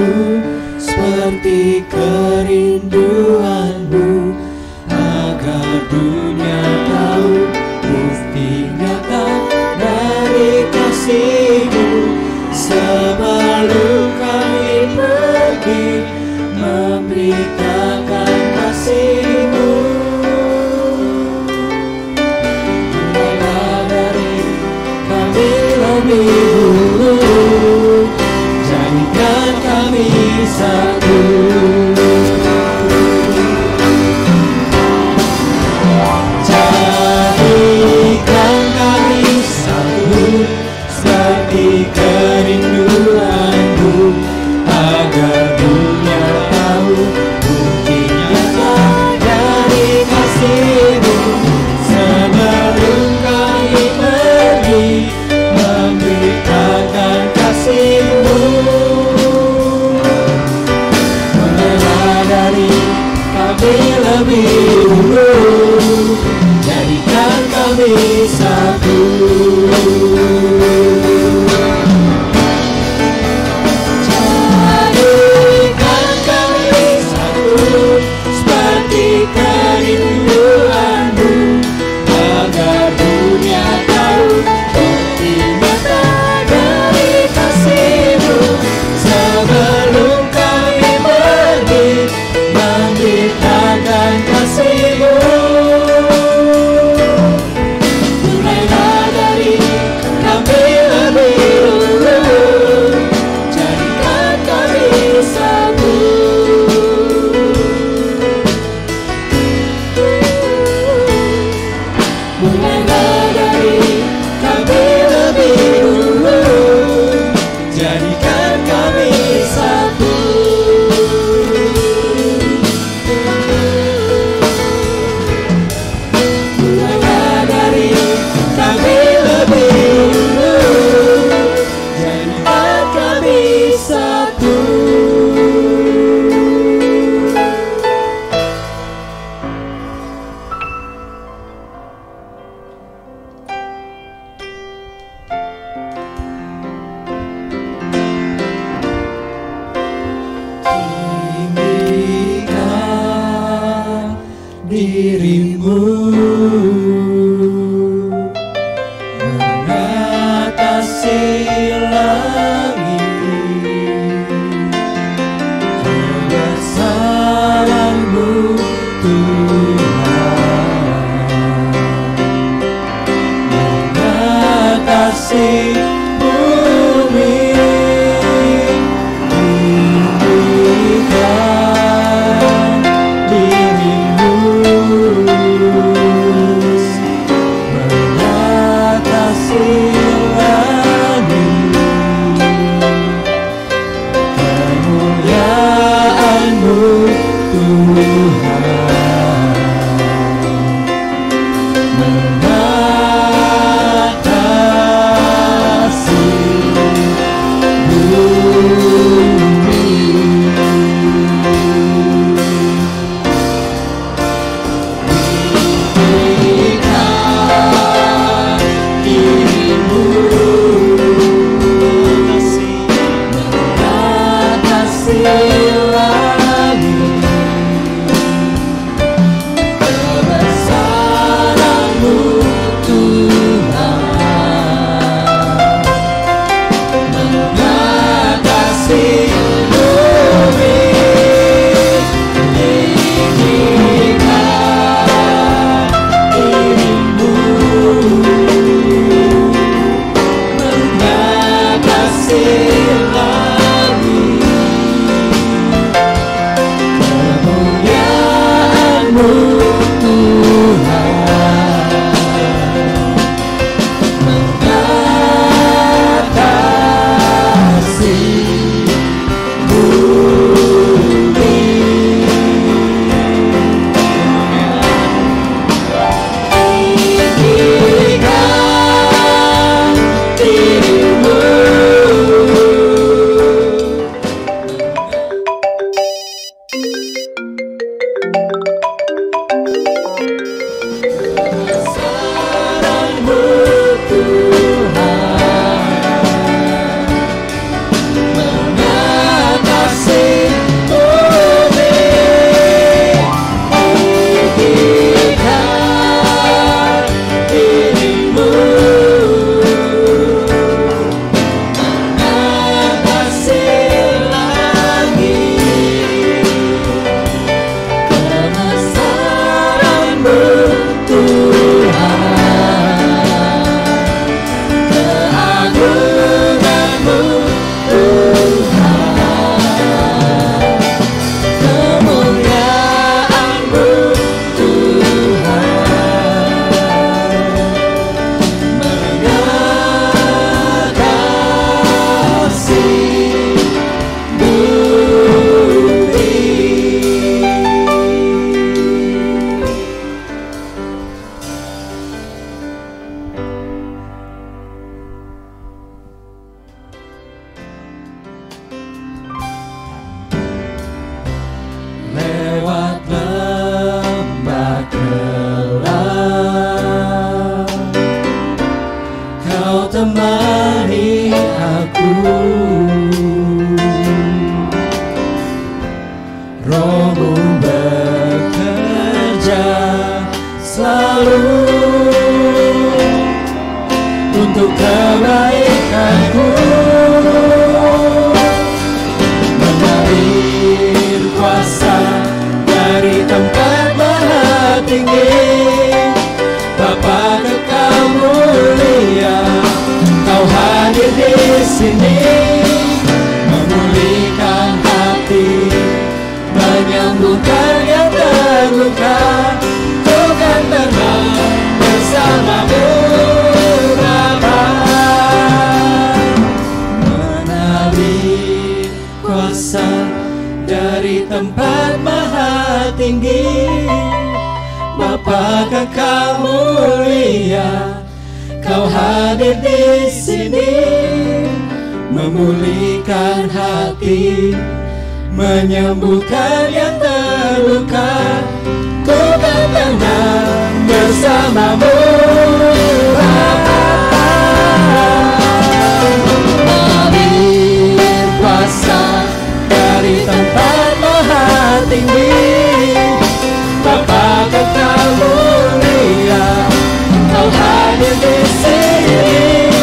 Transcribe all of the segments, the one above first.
satu seperti kerinduanmu, agar dunia tahu bukti nyata dari kasih-Mu. Sebelum kami pergi memberitakan kasih-Mu, mulailah dari kami lebih dulu, jadikan kami satu. Jadikan kami satu seperti kerinduanmu, agar dunia tahu bukti nyata dari kasih-Mu. Sebelum kami pergi memberitakan kasih-Mu, mulailah dari kami lebih dulu, jadikan kami satu. Jadikan kami satu seperti kerinduanmu, agar dunia tahu bukti nyata dari kasih-Mu. Sebelum kami pergi memberitakan kasih-Mu, mulailah dari kami lebih dulu, jadikan kami satu. Mulailah dari kami lebih dulu, jadikan kami satu. Mulailah dari kami lebih dulu, jadikan kami satu. Tinggikan dirimu mengatasi langit, kebesaran-Mu Tuhan mengatasi bumi. Tinggikan dirimu mengatasi langit, kemuliaan-Mu Tuhan mengatasi Rohmu bekerja selalu untuk kebaikanku, mengalir kuasa dari tempat maha tinggi. Bapa Kekal mulia, Kau hadir di sini, memulihkan hati, menyembuhkan yang terluka. Ku kan tenang bersamamu Bapa, mengalir kuasa dari tempat maha tinggi. Bapa Kekal mulia, Kau hadir di sini, memulihkan hati, menyembuhkan yang terluka. Ku kan tenang bersamamu Bapa, mengalir kuasa dari tempat maha tinggi. Bapa Kekal mulia, Kau hadir di sini,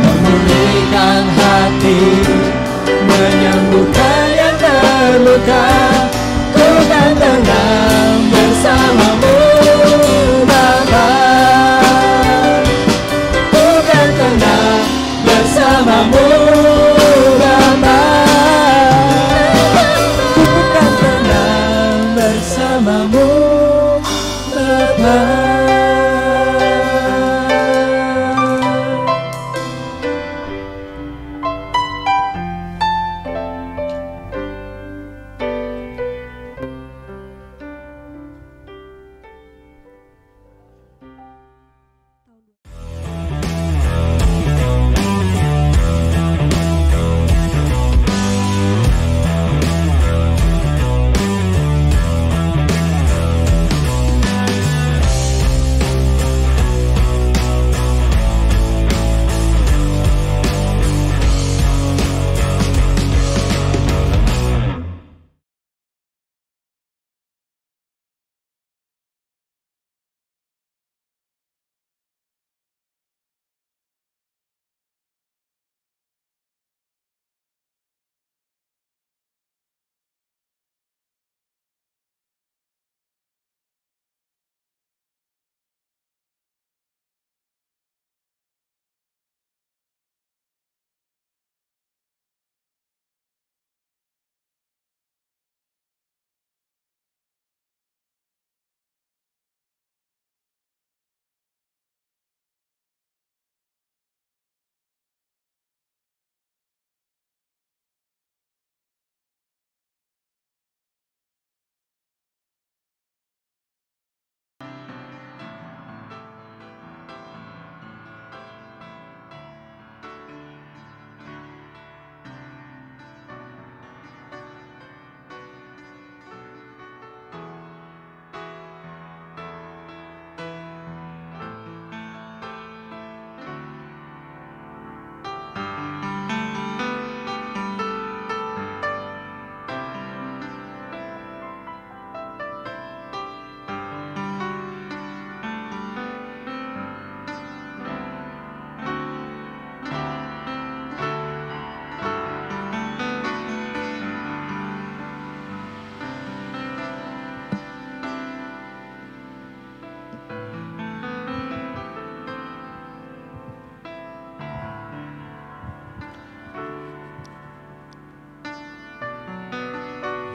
memulihkan hati, menyembuhkan yang terluka. Ku kan tenang bersamamu Bapa, ku kan tenang bersamamu Bapa, ku kan tenang bersamamu Bapa.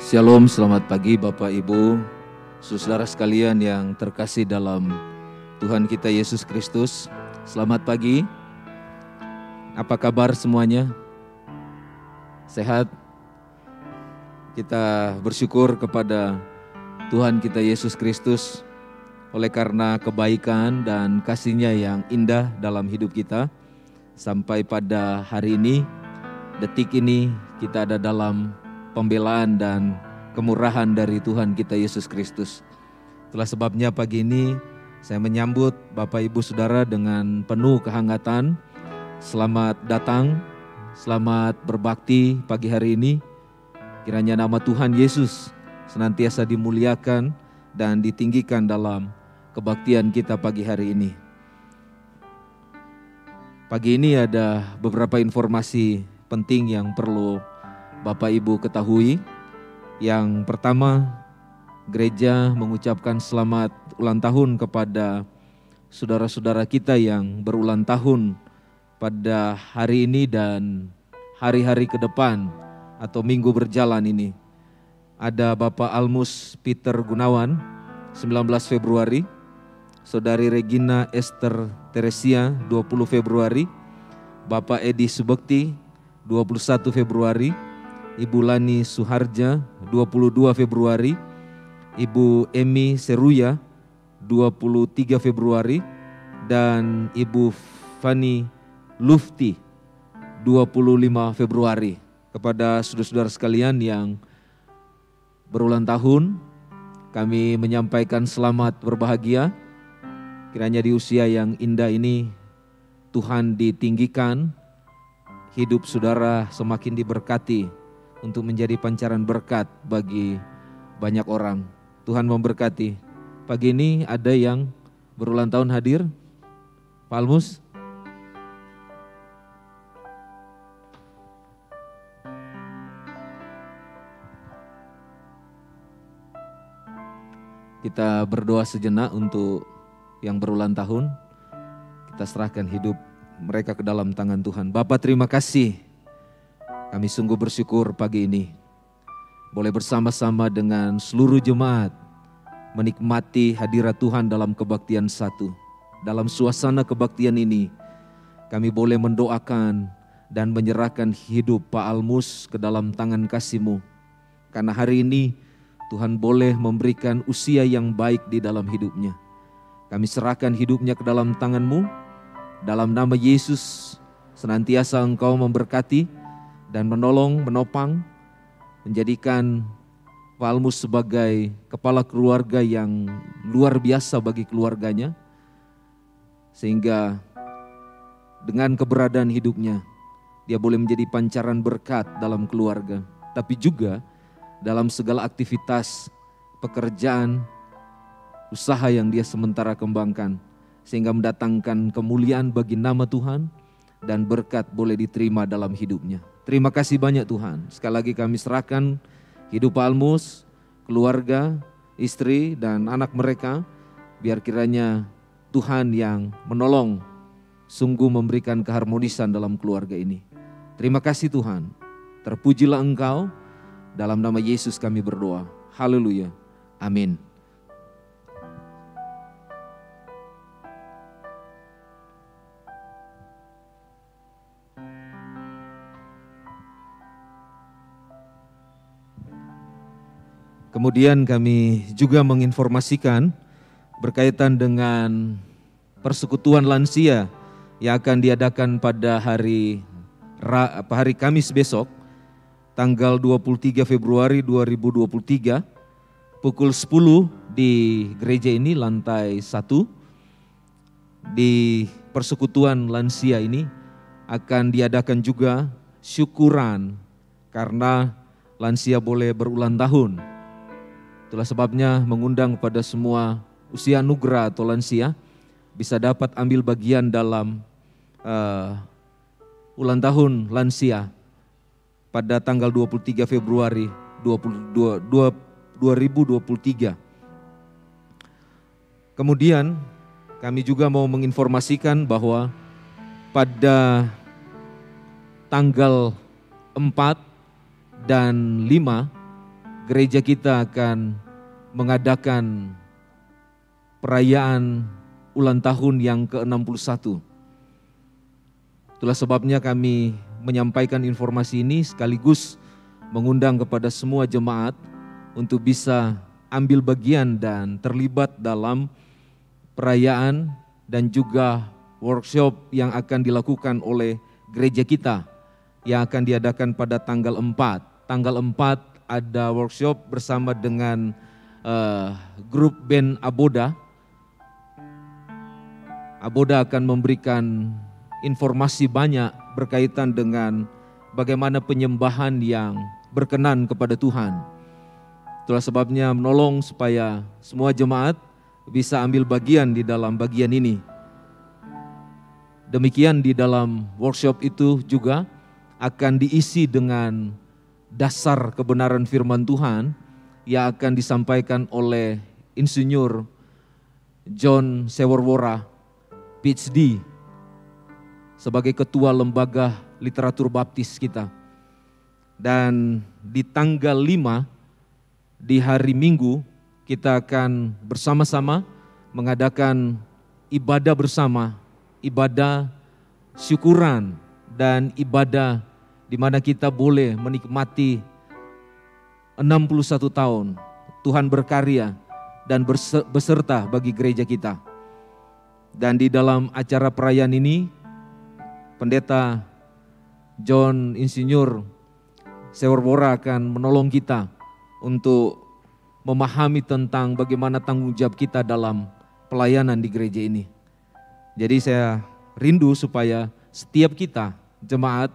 Shalom, selamat pagi Bapak Ibu, saudara sekalian yang terkasih dalam Tuhan kita Yesus Kristus. Selamat pagi, apa kabar semuanya? Sehat? Kita bersyukur kepada Tuhan kita Yesus Kristus oleh karena kebaikan dan kasih-Nya yang indah dalam hidup kita. Sampai pada hari ini, detik ini kita ada dalam pembelaan dan kemurahan dari Tuhan kita Yesus Kristus. Itulah sebabnya pagi ini saya menyambut Bapak Ibu Saudara dengan penuh kehangatan. Selamat datang selamat berbakti pagi hari ini. Kiranya nama Tuhan Yesus senantiasa dimuliakan dan ditinggikan dalam kebaktian kita pagi hari ini. Pagi ini ada beberapa informasi penting yang perlu Bapak Ibu ketahui. Yang pertama, gereja mengucapkan selamat ulang tahun kepada saudara-saudara kita yang berulang tahun pada hari ini dan hari-hari ke depan atau minggu berjalan ini. Ada Bapak Almus Peter Gunawan 19 Februari, Saudari Regina Esther Teresia 20 Februari, Bapak Edi Subekti 21 Februari, Ibu Lani Suharja 22 Februari, Ibu Emi Seruya 23 Februari, dan Ibu Fani Lufti 25 Februari. Kepada saudara-saudara sekalian yang berulang tahun, kami menyampaikan selamat berbahagia. Kiranya di usia yang indah ini Tuhan ditinggikan, hidup saudara semakin diberkati untuk menjadi pancaran berkat bagi banyak orang. Tuhan memberkati. Pagi ini ada yang berulang tahun hadir? Pak Almus? Kita berdoa sejenak untuk yang berulang tahun. Kita serahkan hidup mereka ke dalam tangan Tuhan. Bapak, terima kasih. Kami sungguh bersyukur pagi ini boleh bersama-sama dengan seluruh jemaat menikmati hadirat Tuhan dalam kebaktian satu. Dalam suasana kebaktian ini kami boleh mendoakan dan menyerahkan hidup Pak Almus ke dalam tangan kasih-Mu. Karena hari ini Tuhan boleh memberikan usia yang baik di dalam hidupnya. Kami serahkan hidupnya ke dalam tangan-Mu. Dalam nama Yesus, senantiasa Engkau memberkati dan menolong, menopang, menjadikan Pak Almus sebagai kepala keluarga yang luar biasa bagi keluarganya. Sehingga dengan keberadaan hidupnya, dia boleh menjadi pancaran berkat dalam keluarga. Tapi juga dalam segala aktivitas, pekerjaan, usaha yang dia sementara kembangkan. Sehingga mendatangkan kemuliaan bagi nama Tuhan dan berkat boleh diterima dalam hidupnya. Terima kasih banyak Tuhan. Sekali lagi kami serahkan hidup Pak Almus, keluarga, istri dan anak mereka. Biar kiranya Tuhan yang menolong, sungguh memberikan keharmonisan dalam keluarga ini. Terima kasih Tuhan. Terpujilah Engkau. Dalam nama Yesus kami berdoa. Haleluya. Amin. Kemudian kami juga menginformasikan berkaitan dengan persekutuan lansia yang akan diadakan pada hari Kamis besok, tanggal 23 Februari 2023, pukul 10 di gereja ini, lantai 1. Di persekutuan lansia ini akan diadakan juga syukuran karena lansia boleh berulang tahun. Itulah sebabnya mengundang kepada semua usia anugerah atau lansia bisa dapat ambil bagian dalam ulang tahun lansia pada tanggal 23 Februari 2023. Kemudian kami juga mau menginformasikan bahwa pada tanggal 4 dan 5 gereja kita akan mengadakan perayaan ulang tahun yang ke-61. Itulah sebabnya kami menyampaikan informasi ini sekaligus mengundang kepada semua jemaat untuk bisa ambil bagian dan terlibat dalam perayaan dan juga workshop yang akan dilakukan oleh gereja kita yang akan diadakan pada tanggal 4. Tanggal 4 ada workshop bersama dengan grup band Aboda. Aboda akan memberikan informasi banyak berkaitan dengan bagaimana penyembahan yang berkenan kepada Tuhan. Itulah sebabnya menolong supaya semua jemaat bisa ambil bagian di dalam bagian ini. Demikian di dalam workshop itu juga akan diisi dengan dasar kebenaran firman Tuhan yang akan disampaikan oleh Insinyur John Seworwora, PhD, sebagai ketua lembaga literatur baptis kita. Dan di tanggal 5 di hari Minggu kita akan bersama-sama mengadakan ibadah bersama, ibadah syukuran dan ibadah di mana kita boleh menikmati 61 tahun Tuhan berkarya dan beserta bagi gereja kita. Dan di dalam acara perayaan ini, Pendeta John Insinyur Seworwora akan menolong kita untuk memahami tentang bagaimana tanggung jawab kita dalam pelayanan di gereja ini. Jadi saya rindu supaya setiap kita, jemaat,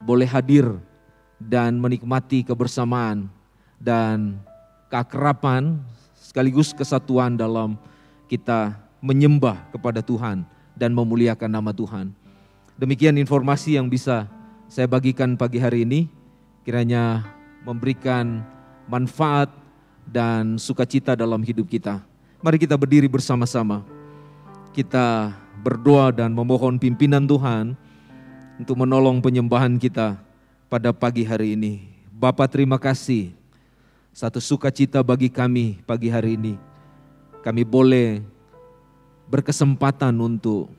boleh hadir dan menikmati kebersamaan dan keakraban sekaligus kesatuan dalam kita menyembah kepada Tuhan dan memuliakan nama Tuhan. Demikian informasi yang bisa saya bagikan pagi hari ini, kiranya memberikan manfaat dan sukacita dalam hidup kita. Mari kita berdiri bersama-sama. Kita berdoa dan memohon pimpinan Tuhan untuk menolong penyembahan kita pada pagi hari ini. Bapa, terima kasih. Satu sukacita bagi kami pagi hari ini. Kami boleh berkesempatan untuk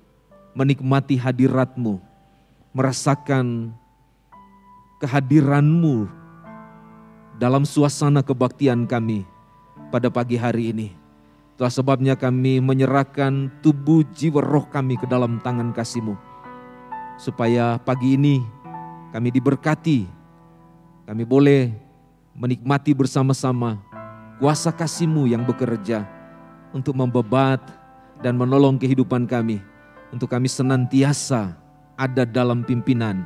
menikmati hadirat-Mu, merasakan kehadiran-Mu dalam suasana kebaktian kami pada pagi hari ini. Itulah sebabnya kami menyerahkan tubuh, jiwa, roh kami ke dalam tangan kasih-Mu. Supaya pagi ini kami diberkati, kami boleh menikmati bersama-sama kuasa kasih-Mu yang bekerja untuk membebat dan menolong kehidupan kami. Untuk kami senantiasa ada dalam pimpinan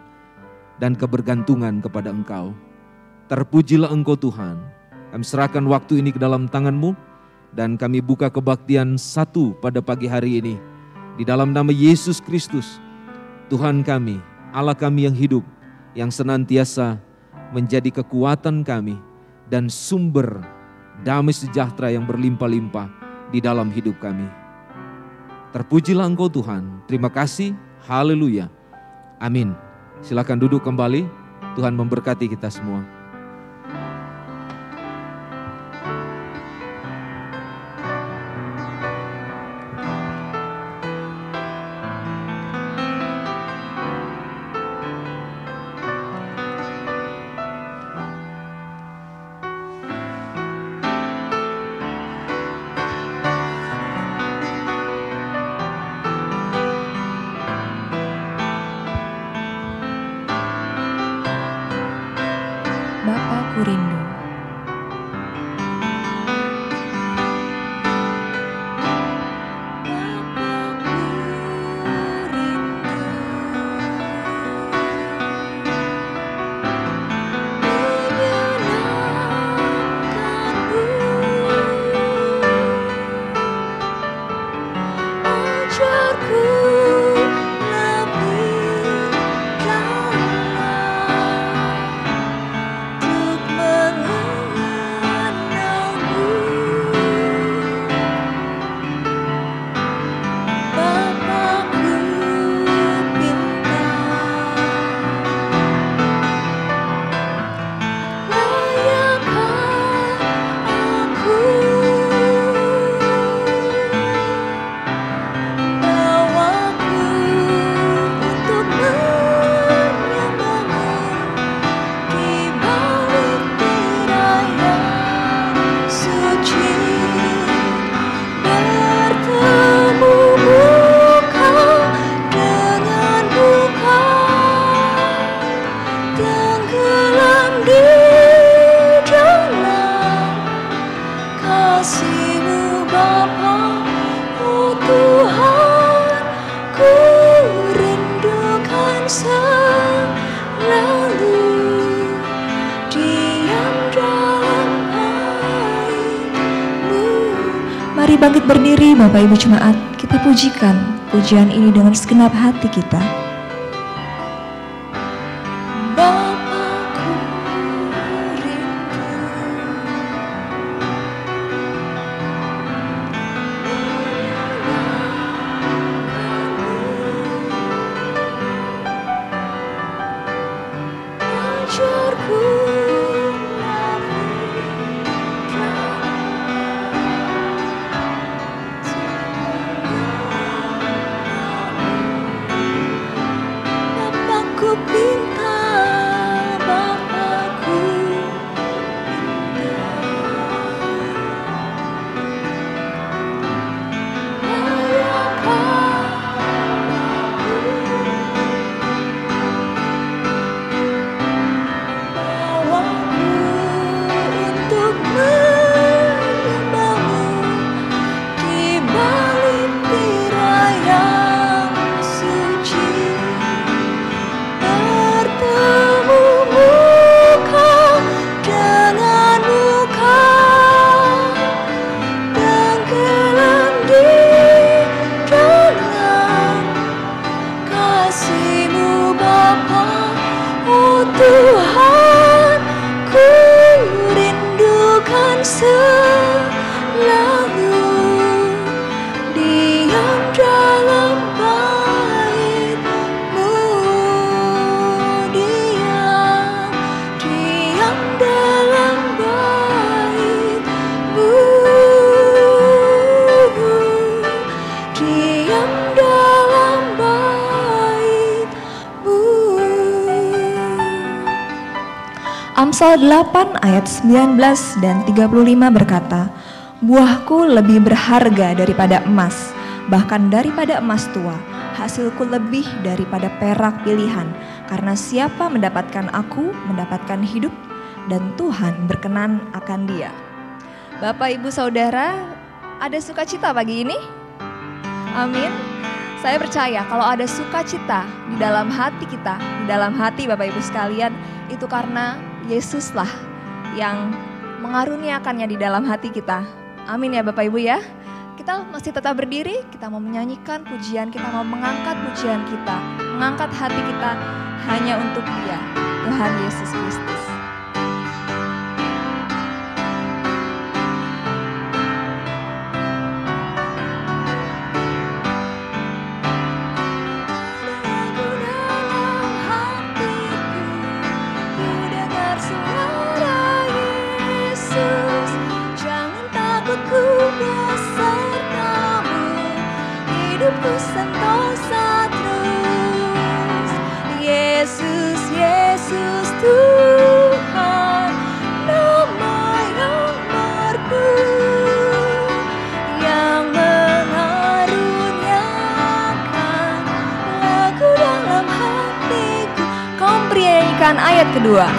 dan kebergantungan kepada Engkau. Terpujilah Engkau Tuhan. Kami serahkan waktu ini ke dalam tangan-Mu dan kami buka kebaktian satu pada pagi hari ini. Di dalam nama Yesus Kristus, Tuhan kami, Allah kami yang hidup, yang senantiasa menjadi kekuatan kami dan sumber damai sejahtera yang berlimpah-limpah di dalam hidup kami. Terpujilah Engkau Tuhan. Terima kasih. Haleluya. Amin. Silakan duduk kembali. Tuhan memberkati kita semua. Bapakku rindu. selalu Mari bangkit berdiri Bapak Ibu Jemaat, kita pujikan pujian ini dengan segenap hati kita. Bapakku rindu ajarku Bapakku pinta, Bapakku bawaku untuk menyembahmu di balik tirai yang suci. Bertemu muka dengan muka, tenggelam di dalam kasih-Mu Bapa. Oh Tuhan, ku rindukan selalu diam dalam bait-Mu, diam dalam bait-Mu, diam dalam bait-Mu. Amsal 8 ayat 19 dan 35 berkata, buahku lebih berharga daripada emas, bahkan daripada emas tua. Hasilku lebih daripada perak pilihan, karena siapa mendapatkan aku, mendapatkan hidup, dan Tuhan berkenan akan dia. Bapak, Ibu, Saudara, ada sukacita pagi ini? Amin. Saya percaya kalau ada sukacita di dalam hati kita, di dalam hati Bapak Ibu sekalian, itu karena Yesuslah yang mengaruniakannya di dalam hati kita. Amin ya Bapak Ibu ya. Kita masih tetap berdiri, kita mau menyanyikan pujian, kita mau mengangkat pujian kita, mengangkat hati kita hanya untuk Dia, Tuhan Yesus Kristus. Hidupku sentosa terus. Yesus, Yesus Tuhan, nama yang merdu, yang mengaruniakan lagu dalam hatiku. Kaum pria nyanyikan ayat kedua.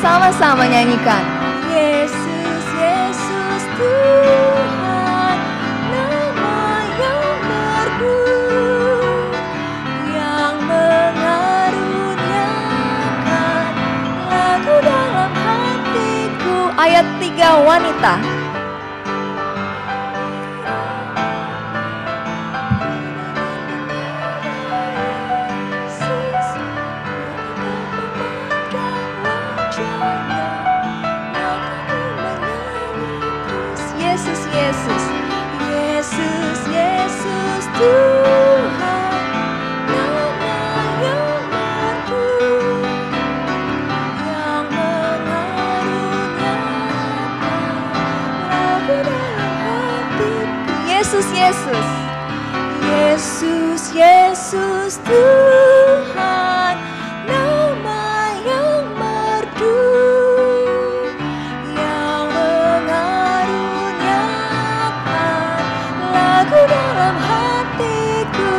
Sama-sama nyanyikan. Yesus, Yesus Tuhan, nama yang merdu, yang mengaruniakan lagu dalam hatiku. Ayat 3 wanita. Yesus, Yesus, Yesus, Yesus Tuhan, nama yang merdu, yang mengaruniakan lagu dalam hatiku. Yesus, Yesus. Yesus, Yesus Tuhan, nama yang merdu, yang mengaruniakan lagu dalam hatiku.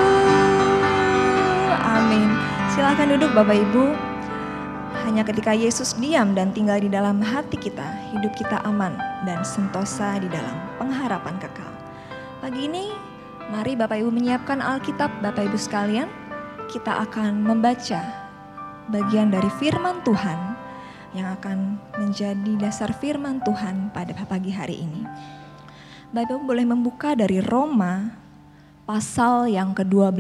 Amin. Silakan duduk Bapak Ibu. Hanya ketika Yesus diam dan tinggal di dalam hati kita, hidup kita aman dan sentosa di dalam pengharapan kekal. Pagi ini, mari Bapak Ibu menyiapkan Alkitab Bapak Ibu sekalian. Kita akan membaca bagian dari firman Tuhan yang akan menjadi dasar firman Tuhan pada pagi hari ini. Bapak Ibu boleh membuka dari Roma pasal yang ke-12.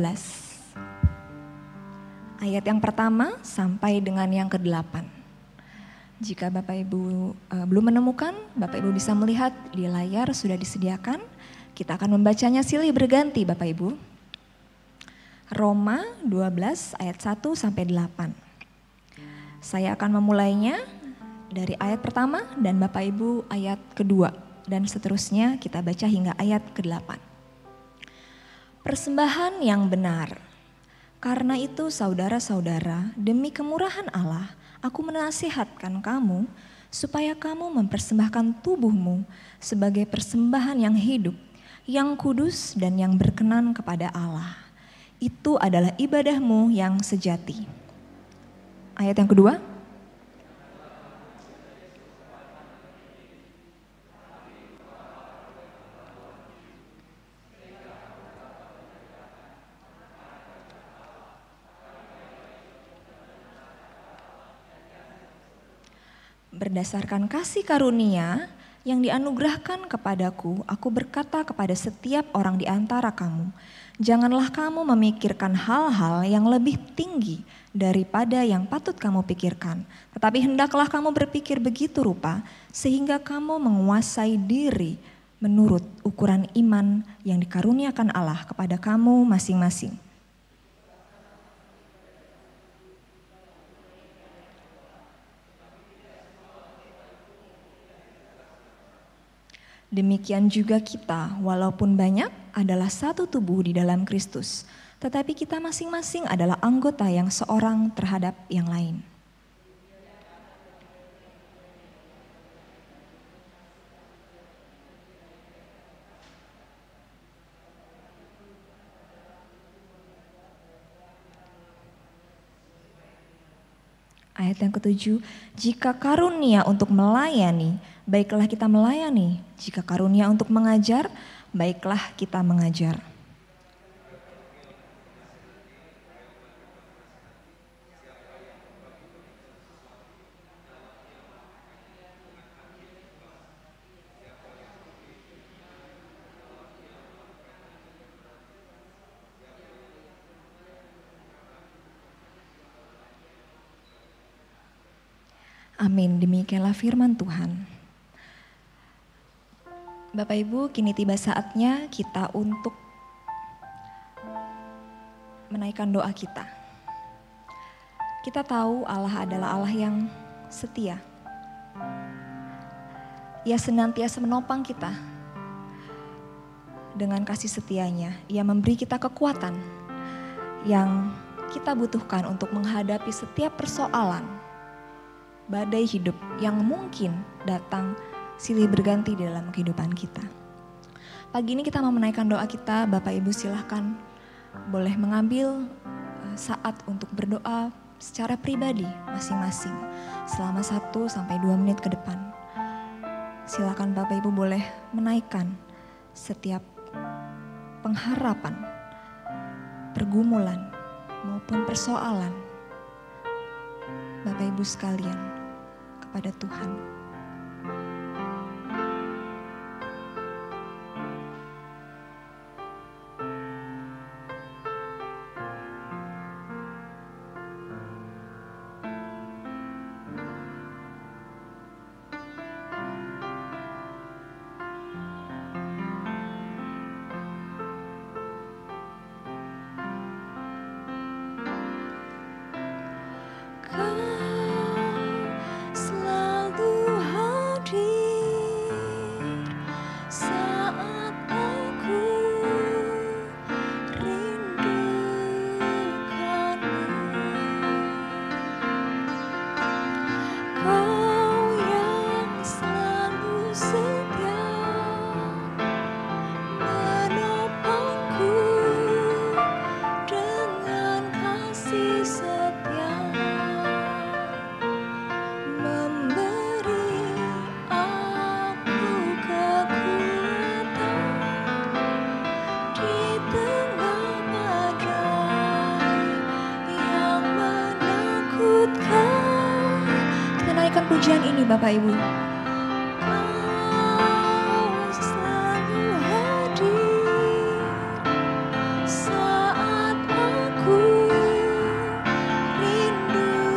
Ayat yang pertama sampai dengan yang ke-8. Jika Bapak Ibu belum menemukan, Bapak Ibu bisa melihat di layar sudah disediakan. Kita akan membacanya silih berganti Bapak Ibu. Roma 12 ayat 1 sampai 8. Saya akan memulainya dari ayat pertama dan Bapak Ibu ayat kedua. Dan seterusnya kita baca hingga ayat ke-8. Persembahan yang benar. Karena itu saudara-saudara, demi kemurahan Allah, aku menasihatkan kamu supaya kamu mempersembahkan tubuhmu sebagai persembahan yang hidup, yang kudus dan yang berkenan kepada Allah. Itu adalah ibadahmu yang sejati. Ayat yang kedua. Berdasarkan kasih karunia yang dianugerahkan kepadaku, aku berkata kepada setiap orang di antara kamu, janganlah kamu memikirkan hal-hal yang lebih tinggi daripada yang patut kamu pikirkan. Tetapi hendaklah kamu berpikir begitu rupa, sehingga kamu menguasai diri menurut ukuran iman yang dikaruniakan Allah kepada kamu masing-masing. Demikian juga kita, walaupun banyak, adalah satu tubuh di dalam Kristus. Tetapi kita masing-masing adalah anggota yang seorang terhadap yang lain. Ayat yang ke-7, jika karunia untuk melayani, baiklah kita melayani. Jika karunia untuk mengajar, baiklah kita mengajar. Amin, demikianlah firman Tuhan. Bapak Ibu, kini tiba saatnya kita untuk menaikkan doa kita. Kita tahu Allah adalah Allah yang setia. Ia senantiasa menopang kita dengan kasih setianya. Ia memberi kita kekuatan yang kita butuhkan untuk menghadapi setiap persoalan, badai hidup yang mungkin datang silih berganti di dalam kehidupan kita. Pagi ini kita mau menaikkan doa kita. Bapak Ibu silahkan boleh mengambil saat untuk berdoa secara pribadi masing-masing selama 1-2 menit ke depan. Silakan Bapak Ibu boleh menaikkan setiap pengharapan, pergumulan maupun persoalan Bapak Ibu sekalian kepada Tuhan. Kau selalu sekali Bapak Ibu. Kau selalu hadir saat aku rindukanmu.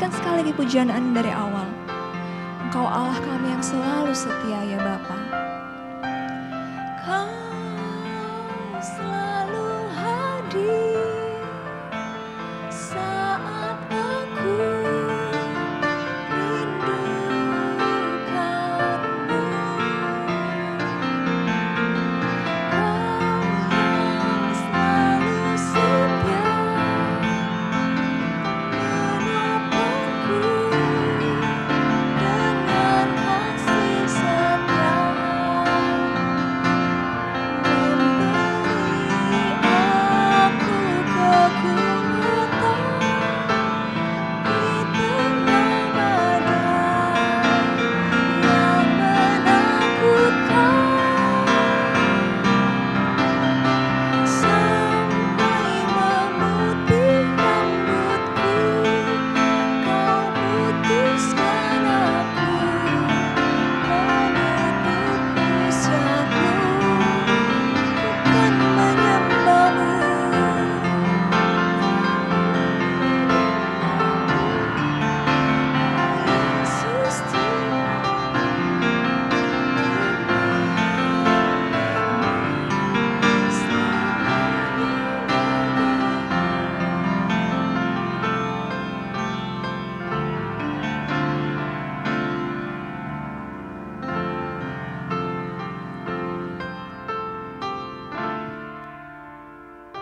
Sekali lagi pujian Anda dari awal. Engkau Allah kami yang selalu setia ya Bapa. Kau selalu hadir saat aku rindukanmu. Kau yang selalu setia dengan kasih setia, memberi aku kekuatan di tengah badai yang menakutkan, sampai memutih rambutku. Kau putuskan aku menutup usiaku, bukan menyembahmu. Yesus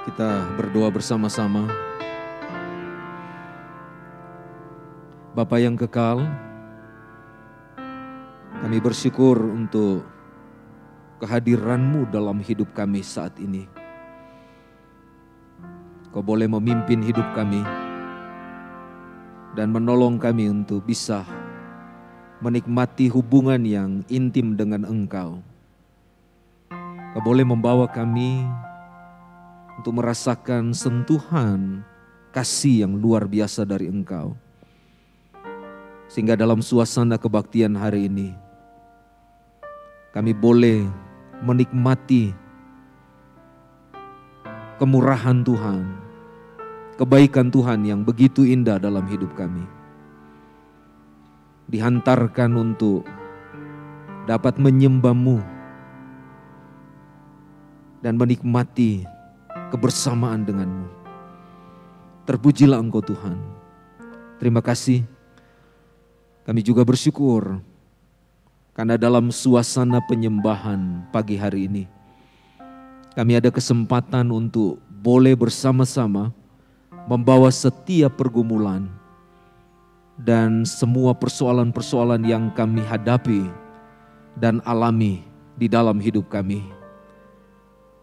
Kita berdoa bersama-sama. Bapa yang kekal, kami bersyukur untuk kehadiran-Mu dalam hidup kami saat ini. Kau boleh memimpin hidup kami dan menolong kami untuk bisa menikmati hubungan yang intim dengan Engkau. Kau boleh membawa kami untuk merasakan sentuhan kasih yang luar biasa dari Engkau. Sehingga dalam suasana kebaktian hari ini, kami boleh menikmati kemurahan Tuhan, kebaikan Tuhan yang begitu indah dalam hidup kami. Dihantarkan untuk dapat menyembah-Mu dan menikmati kebersamaan dengan-Mu. Terpujilah Engkau Tuhan. Terima kasih. Kami juga bersyukur karena dalam suasana penyembahan pagi hari ini, kami ada kesempatan untuk boleh bersama-sama membawa setiap pergumulan dan semua persoalan-persoalan yang kami hadapi dan alami di dalam hidup kami.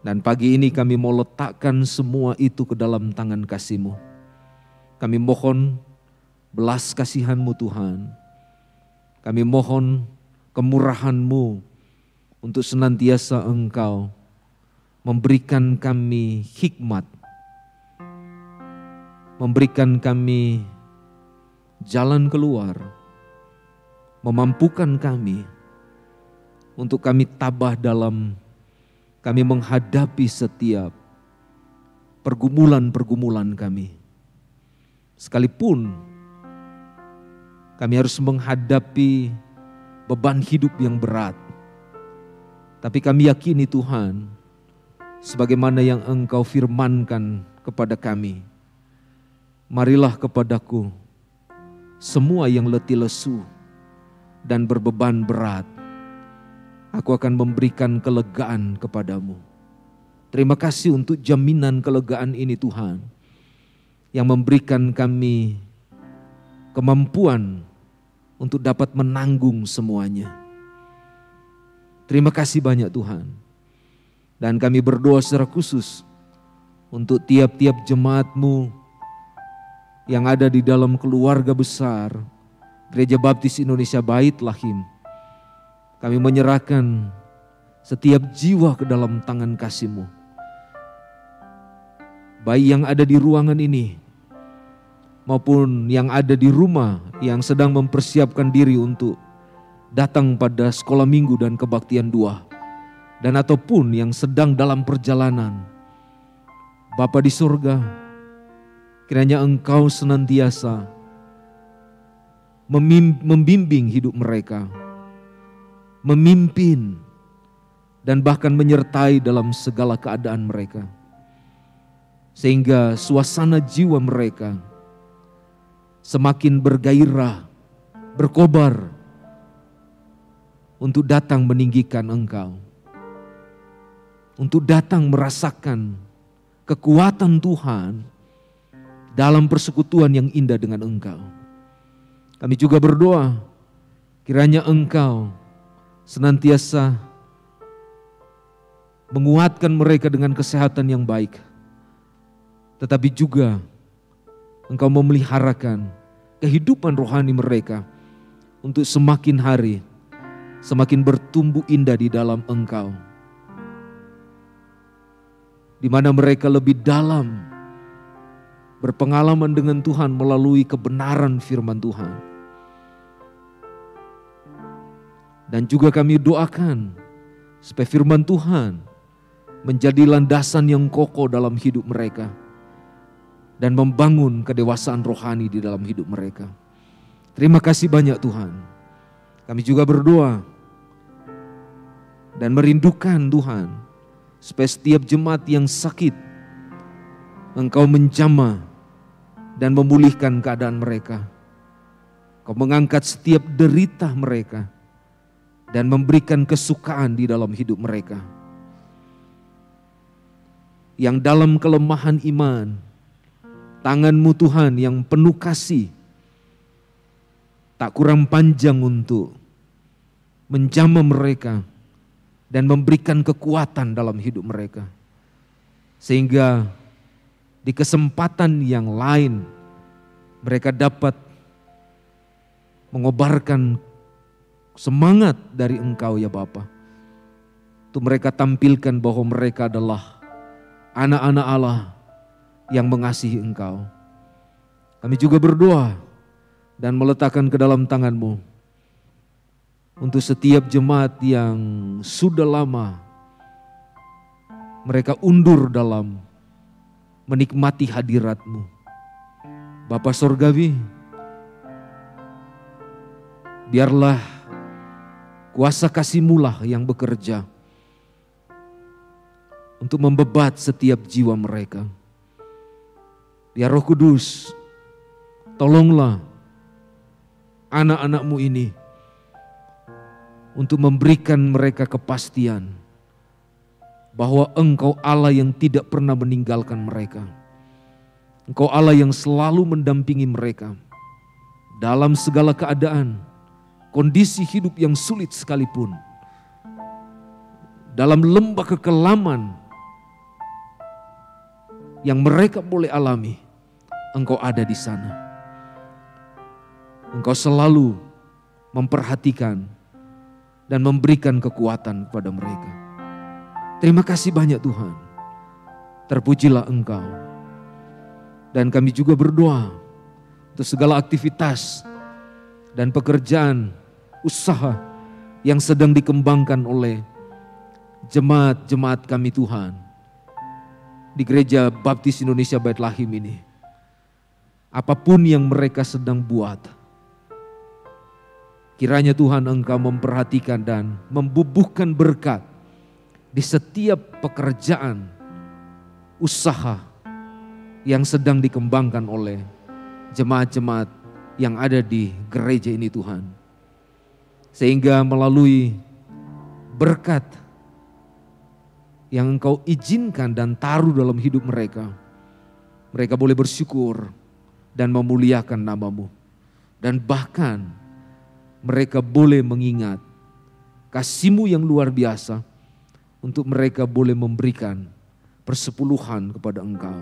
Dan pagi ini kami mau letakkan semua itu ke dalam tangan kasih-Mu. Kami mohon belas kasihan-Mu Tuhan. Kami mohon kemurahan-Mu untuk senantiasa Engkau memberikan kami hikmat, memberikan kami jalan keluar, memampukan kami untuk kami tabah dalam kami menghadapi setiap pergumulan-pergumulan kami. Sekalipun kami harus menghadapi beban hidup yang berat. Tapi kami yakini Tuhan, sebagaimana yang Engkau firmankan kepada kami, marilah kepadaku semua yang letih lesu dan berbeban berat, aku akan memberikan kelegaan kepadamu. Terima kasih untuk jaminan kelegaan ini Tuhan, yang memberikan kami kemampuan untuk dapat menanggung semuanya. Terima kasih banyak Tuhan. Dan kami berdoa secara khusus untuk tiap-tiap jemaat-Mu yang ada di dalam keluarga besar Gereja Baptis Indonesia Bait Lahim. Kami menyerahkan setiap jiwa ke dalam tangan kasih-Mu. Baik yang ada di ruangan ini maupun yang ada di rumah yang sedang mempersiapkan diri untuk datang pada sekolah minggu dan kebaktian 2, dan ataupun yang sedang dalam perjalanan. Bapa di surga, kiranya Engkau senantiasa membimbing hidup mereka, memimpin dan bahkan menyertai dalam segala keadaan mereka, sehingga suasana jiwa mereka semakin bergairah, berkobar untuk datang meninggikan Engkau, untuk datang merasakan kekuatan Tuhan dalam persekutuan yang indah dengan Engkau. Kami juga berdoa, kiranya Engkau senantiasa menguatkan mereka dengan kesehatan yang baik, tetapi juga Engkau memeliharakan kehidupan rohani mereka untuk semakin hari semakin bertumbuh indah di dalam Engkau, di mana mereka lebih dalam berpengalaman dengan Tuhan melalui kebenaran firman Tuhan. Dan juga kami doakan supaya firman Tuhan menjadi landasan yang kokoh dalam hidup mereka dan membangun kedewasaan rohani di dalam hidup mereka. Terima kasih banyak Tuhan. Kami juga berdoa dan merindukan Tuhan supaya setiap jemaat yang sakit Engkau menjamah dan memulihkan keadaan mereka. Engkau mengangkat setiap derita mereka dan memberikan kesukaan di dalam hidup mereka. Yang dalam kelemahan iman, tangan-Mu Tuhan yang penuh kasih tak kurang panjang untuk menjamah mereka dan memberikan kekuatan dalam hidup mereka. Sehingga di kesempatan yang lain mereka dapat mengobarkan semangat dari Engkau ya Bapa. Untuk mereka tampilkan bahwa mereka adalah anak-anak Allah yang mengasihi Engkau. Kami juga berdoa dan meletakkan ke dalam tangan-Mu untuk setiap jemaat yang sudah lama mereka undur dalam menikmati hadirat-Mu. Bapa Sorgawi, biarlah kuasa kasih-Mu lah yang bekerja untuk membebat setiap jiwa mereka. Ya Roh Kudus, tolonglah anak-anak-Mu ini untuk memberikan mereka kepastian bahwa Engkau Allah yang tidak pernah meninggalkan mereka. Engkau Allah yang selalu mendampingi mereka dalam segala keadaan, kondisi hidup yang sulit sekalipun. Dalam lembah kekelaman yang mereka boleh alami, Engkau ada di sana. Engkau selalu memperhatikan dan memberikan kekuatan kepada mereka. Terima kasih banyak Tuhan. Terpujilah Engkau. Dan kami juga berdoa untuk segala aktivitas dan pekerjaan, usaha yang sedang dikembangkan oleh jemaat-jemaat kami Tuhan di Gereja Baptis Indonesia Bethlehem ini. Apapun yang mereka sedang buat, kiranya Tuhan Engkau memperhatikan dan membubuhkan berkat di setiap pekerjaan, usaha yang sedang dikembangkan oleh jemaat-jemaat yang ada di gereja ini Tuhan. Sehingga melalui berkat yang Engkau izinkan dan taruh dalam hidup mereka, mereka boleh bersyukur dan memuliakan nama-Mu. Dan bahkan mereka boleh mengingat kasih-Mu yang luar biasa untuk mereka boleh memberikan persepuluhan kepada Engkau.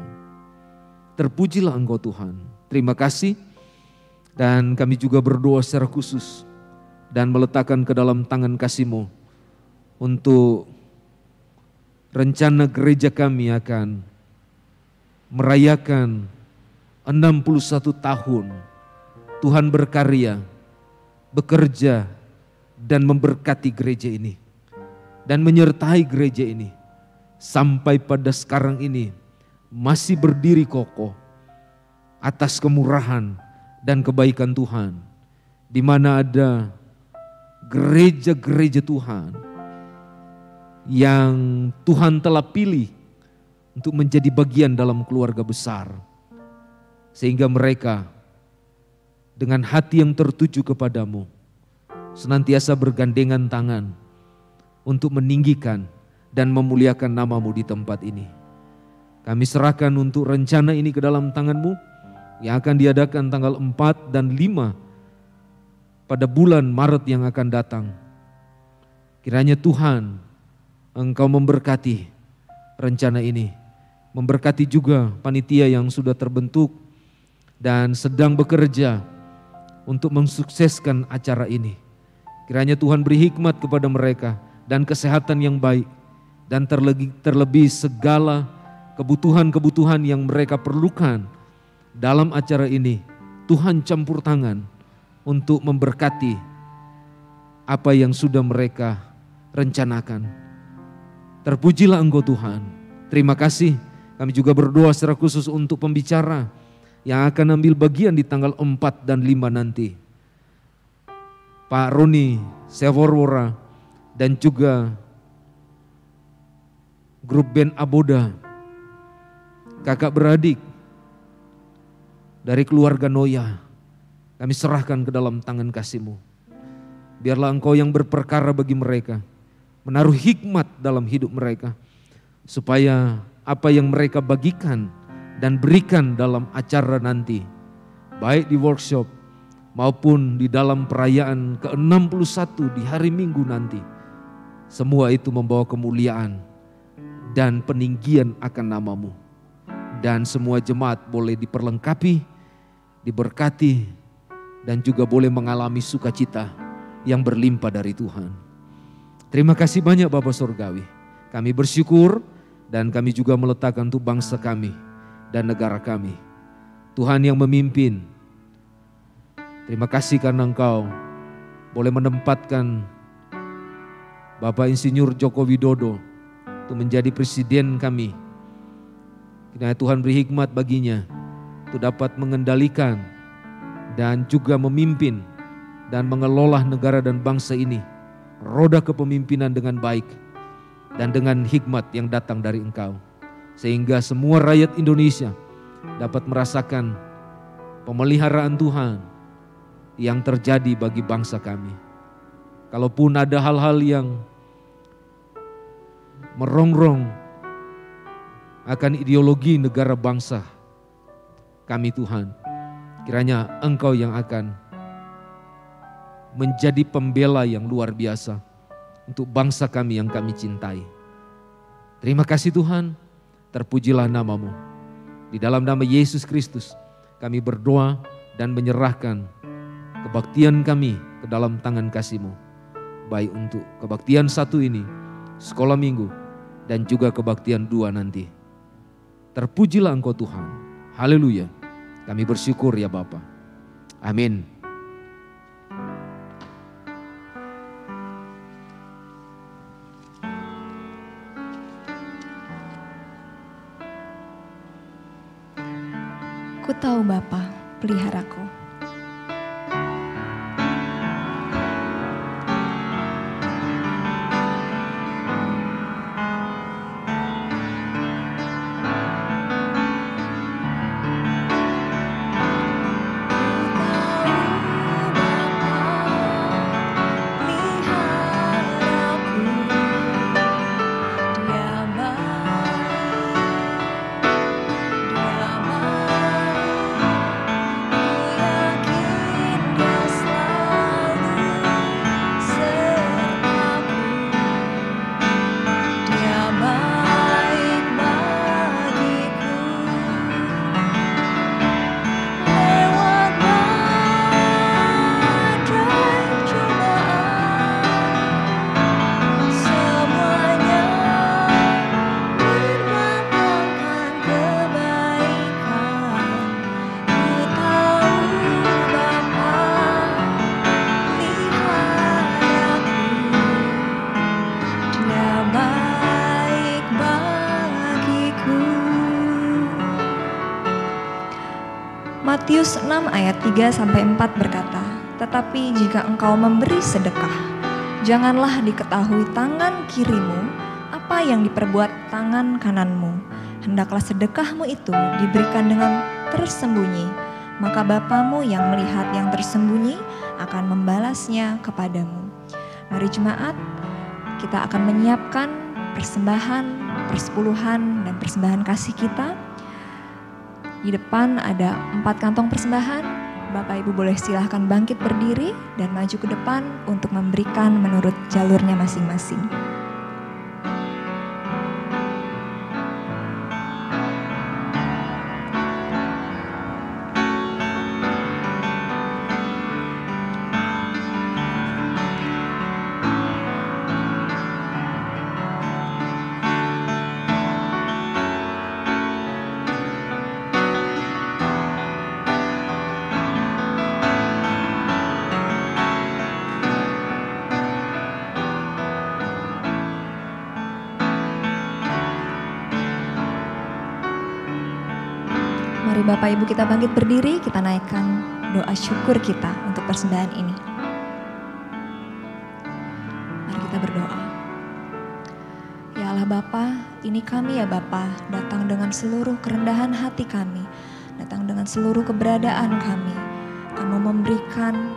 Terpujilah Engkau Tuhan. Terima kasih. Dan kami juga berdoa secara khusus dan meletakkan ke dalam tangan kasih-Mu untuk rencana gereja kami akan merayakan 61 tahun Tuhan berkarya, bekerja dan memberkati gereja ini dan menyertai gereja ini sampai pada sekarang ini masih berdiri kokoh atas kemurahan dan kebaikan Tuhan, di mana ada gereja-gereja Tuhan yang Tuhan telah pilih untuk menjadi bagian dalam keluarga besar, sehingga mereka dengan hati yang tertuju kepadamu senantiasa bergandengan tangan untuk meninggikan dan memuliakan nama-Mu di tempat ini. Kami serahkan untuk rencana ini ke dalam tangan-Mu yang akan diadakan tanggal 4 dan 5 pada bulan Maret yang akan datang. Kiranya Tuhan Engkau memberkati rencana ini, memberkati juga panitia yang sudah terbentuk dan sedang bekerja untuk mensukseskan acara ini. Kiranya Tuhan beri hikmat kepada mereka dan kesehatan yang baik, dan terlebih segala kebutuhan-kebutuhan yang mereka perlukan dalam acara ini. Tuhan campur tangan untuk memberkati apa yang sudah mereka rencanakan. Terpujilah Engkau Tuhan. Terima kasih. Kami juga berdoa secara khusus untuk pembicara yang akan ambil bagian di tanggal 4 dan 5 nanti. Pak Roni Sevorwora dan juga grup band Aboda, kakak beradik dari keluarga Noya, kami serahkan ke dalam tangan kasih-Mu. Biarlah Engkau yang berperkara bagi mereka, menaruh hikmat dalam hidup mereka, supaya apa yang mereka bagikan dan berikan dalam acara nanti, baik di workshop maupun di dalam perayaan ke-61 di hari Minggu nanti, semua itu membawa kemuliaan dan peninggian akan nama-Mu. Dan semua jemaat boleh diperlengkapi, diberkati, dan juga boleh mengalami sukacita yang berlimpah dari Tuhan. Terima kasih banyak Bapa Surgawi. Kami bersyukur dan kami juga meletakkan untuk bangsa kami dan negara kami. Tuhan yang memimpin. Terima kasih karena Engkau boleh menempatkan Bapak Insinyur Joko Widodo untuk menjadi presiden kami. Kiranya Tuhan beri hikmat baginya untuk dapat mengendalikan dan juga memimpin dan mengelola negara dan bangsa ini, roda kepemimpinan dengan baik dan dengan hikmat yang datang dari Engkau, sehingga semua rakyat Indonesia dapat merasakan pemeliharaan Tuhan yang terjadi bagi bangsa kami. Kalaupun ada hal-hal yang merongrong akan ideologi negara bangsa kami Tuhan, kiranya Engkau yang akan menjadi pembela yang luar biasa untuk bangsa kami yang kami cintai. Terima kasih Tuhan, terpujilah nama-Mu. Di dalam nama Yesus Kristus kami berdoa dan menyerahkan kebaktian kami ke dalam tangan kasih-Mu. Baik untuk kebaktian 1 ini, sekolah minggu, dan juga kebaktian 2 nanti. Terpujilah Engkau Tuhan. Haleluya. Kami bersyukur ya Bapa. Amin. Ku tahu Bapa, peliharaku. Matius 6 ayat 3-4 berkata, "Tetapi jika engkau memberi sedekah, janganlah diketahui tangan kirimu apa yang diperbuat tangan kananmu. Hendaklah sedekahmu itu diberikan dengan tersembunyi, maka Bapamu yang melihat yang tersembunyi akan membalasnya kepadamu." Mari jemaat, kita akan menyiapkan persembahan, persepuluhan, dan persembahan kasih kita. Di depan ada 4 kantong persembahan. Bapak Ibu boleh silahkan bangkit berdiri dan maju ke depan untuk memberikan menurut jalurnya masing-masing. Mari Bapak Ibu kita bangkit berdiri, kita naikkan doa syukur kita untuk persembahan ini. Mari kita berdoa. Ya Allah Bapa, ini kami ya Bapa, datang dengan seluruh kerendahan hati kami, datang dengan seluruh keberadaan kami. Kami mau memberikan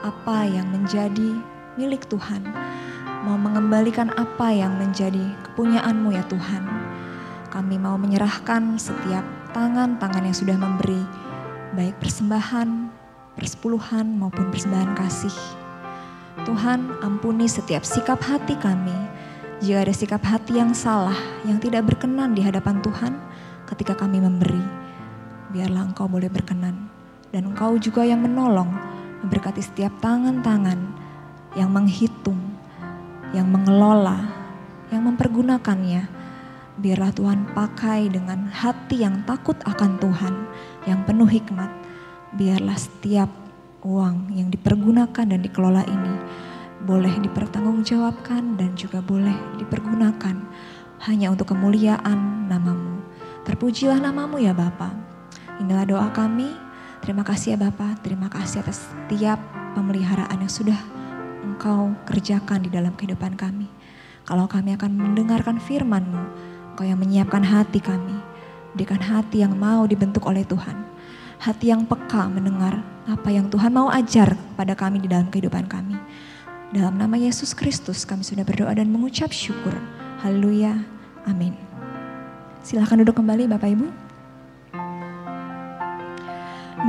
apa yang menjadi milik Tuhan, mau mengembalikan apa yang menjadi kepunyaan-Mu ya Tuhan. Kami mau menyerahkan setiap tangan-tangan yang sudah memberi, baik persembahan, persepuluhan maupun persembahan kasih. Tuhan, ampuni setiap sikap hati kami. Jika ada sikap hati yang salah, yang tidak berkenan di hadapan Tuhan ketika kami memberi, biarlah Engkau boleh berkenan. Dan Engkau juga yang menolong, memberkati setiap tangan-tangan yang menghitung, yang mengelola, yang mempergunakannya. Biarlah Tuhan pakai dengan hati yang takut akan Tuhan, yang penuh hikmat. Biarlah setiap uang yang dipergunakan dan dikelola ini boleh dipertanggungjawabkan dan juga boleh dipergunakan hanya untuk kemuliaan nama-Mu. Terpujilah nama-Mu ya Bapa. Inilah doa kami. Terima kasih ya Bapa, terima kasih atas setiap pemeliharaan yang sudah Engkau kerjakan di dalam kehidupan kami. Kalau kami akan mendengarkan firman-Mu, Engkau yang menyiapkan hati kami. Berikan hati yang mau dibentuk oleh Tuhan. Hati yang peka mendengar apa yang Tuhan mau ajar kepada kami di dalam kehidupan kami. Dalam nama Yesus Kristus kami sudah berdoa dan mengucap syukur. Haleluya. Amin. Silahkan duduk kembali Bapak Ibu.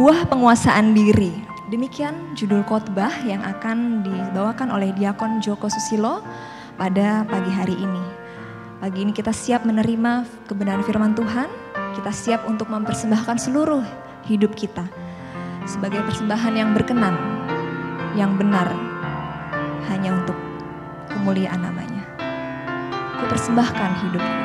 Buah penguasaan diri. Demikian judul khotbah yang akan dibawakan oleh Diakon Joko Susilo pada pagi hari ini. Pagi ini kita siap menerima kebenaran firman Tuhan. Kita siap untuk mempersembahkan seluruh hidup kita sebagai persembahan yang berkenan, yang benar, hanya untuk kemuliaan namanya. Ku persembahkan hidupku.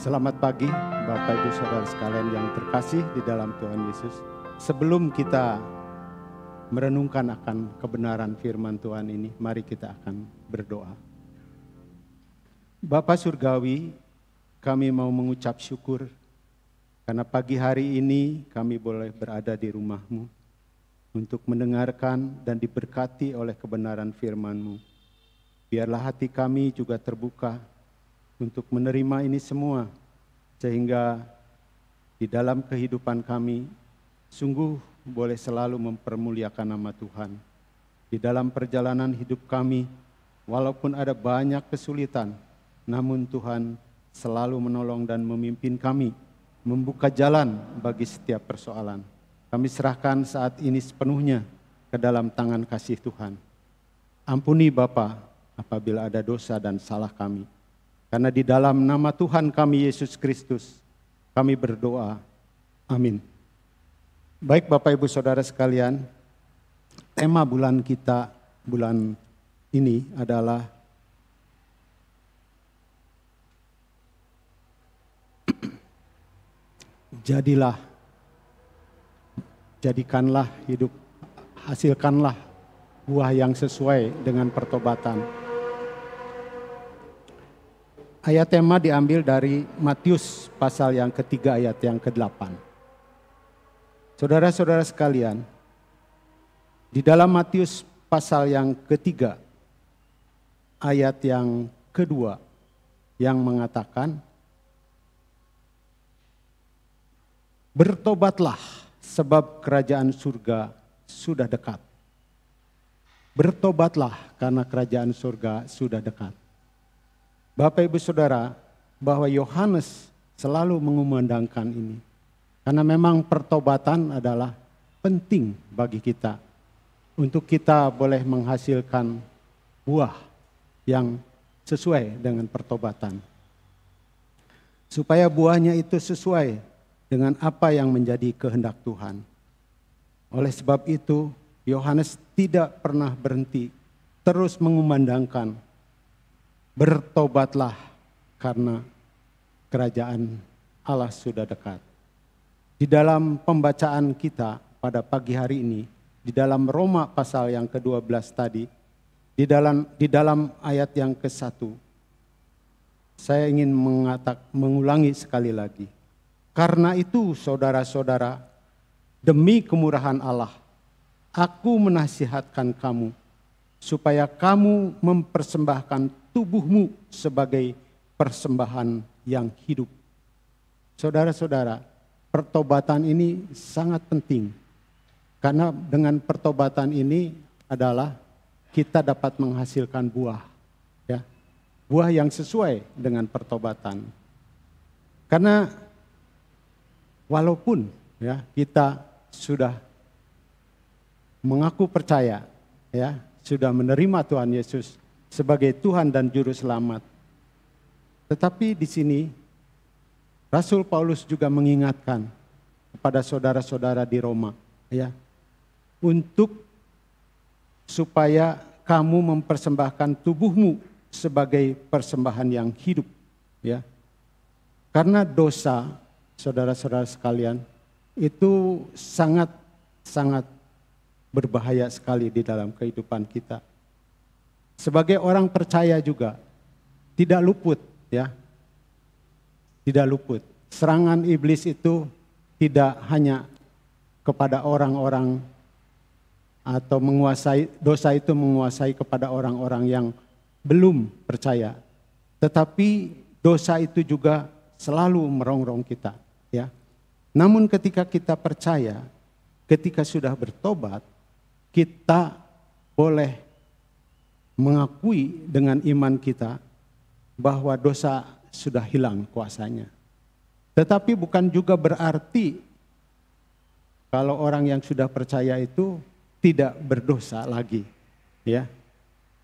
Selamat pagi Bapak Ibu Saudara sekalian yang terkasih di dalam Tuhan Yesus. Sebelum kita merenungkan akan kebenaran firman Tuhan ini, mari kita akan berdoa. Bapa Surgawi, kami mau mengucap syukur karena pagi hari ini kami boleh berada di rumah-Mu untuk mendengarkan dan diberkati oleh kebenaran firman-Mu. Biarlah hati kami juga terbuka untuk menerima ini semua, sehingga di dalam kehidupan kami sungguh boleh selalu mempermuliakan nama Tuhan. Di dalam perjalanan hidup kami, walaupun ada banyak kesulitan, namun Tuhan selalu menolong dan memimpin kami, membuka jalan bagi setiap persoalan. Kami serahkan saat ini sepenuhnya ke dalam tangan kasih Tuhan. Ampuni Bapa apabila ada dosa dan salah kami. Karena di dalam nama Tuhan kami Yesus Kristus, kami berdoa. Amin. Baik Bapak Ibu Saudara sekalian, tema bulan kita bulan ini adalah jadikanlah hidup, hasilkanlah buah yang sesuai dengan pertobatan. Ayat tema diambil dari Matius pasal yang ketiga ayat yang ke-8. Saudara-saudara sekalian, di dalam Matius pasal yang ketiga ayat yang kedua yang mengatakan, bertobatlah sebab kerajaan surga sudah dekat. Bertobatlah karena kerajaan surga sudah dekat. Bapak Ibu Saudara, bahwa Yohanes selalu mengumandangkan ini. Karena memang pertobatan adalah penting bagi kita. Untuk kita boleh menghasilkan buah yang sesuai dengan pertobatan. Supaya buahnya itu sesuai dengan apa yang menjadi kehendak Tuhan. Oleh sebab itu, Yohanes tidak pernah berhenti, terus mengumandangkan, bertobatlah karena kerajaan Allah sudah dekat. Di dalam pembacaan kita pada pagi hari ini, di dalam Roma pasal yang ke-12 tadi, di dalam ayat yang ke-1, saya ingin mengulangi sekali lagi. Karena itu saudara-saudara, demi kemurahan Allah, aku menasihatkan kamu, supaya kamu mempersembahkan tubuhmu sebagai persembahan yang hidup. Saudara-saudara, pertobatan ini sangat penting. Karena dengan pertobatan ini adalah kita dapat menghasilkan buah. Ya, buah yang sesuai dengan pertobatan. Karena walaupun ya kita sudah mengaku percaya, ya, sudah menerima Tuhan Yesus sebagai Tuhan dan Juru Selamat. Tetapi di sini Rasul Paulus juga mengingatkan kepada saudara-saudara di Roma, ya, untuk supaya kamu mempersembahkan tubuhmu sebagai persembahan yang hidup, ya. Karena dosa, saudara-saudara sekalian, itu sangat berbahaya sekali di dalam kehidupan kita. Sebagai orang percaya juga tidak luput, ya. Tidak luput. Serangan iblis itu tidak hanya kepada orang-orang atau dosa itu menguasai kepada orang-orang yang belum percaya. Tetapi dosa itu juga selalu merongrong kita, ya. Namun ketika kita percaya, ketika sudah bertobat, kita boleh mengakui dengan iman kita bahwa dosa sudah hilang kuasanya. Tetapi bukan juga berarti kalau orang yang sudah percaya itu tidak berdosa lagi, ya.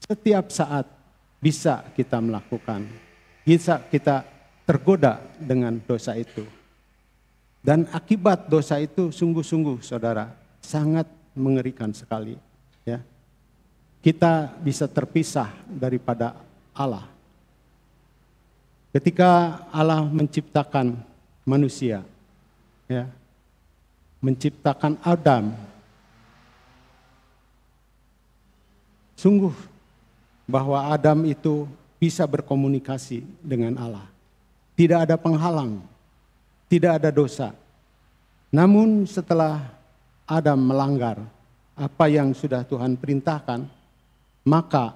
Setiap saat bisa kita melakukan, bisa kita tergoda dengan dosa itu. Dan akibat dosa itu sungguh-sungguh saudara sangat mengerikan sekali, ya. Kita bisa terpisah daripada Allah. Ketika Allah menciptakan manusia, ya, menciptakan Adam, sungguh bahwa Adam itu bisa berkomunikasi dengan Allah. Tidak ada penghalang, tidak ada dosa. Namun setelah Adam melanggar apa yang sudah Tuhan perintahkan, maka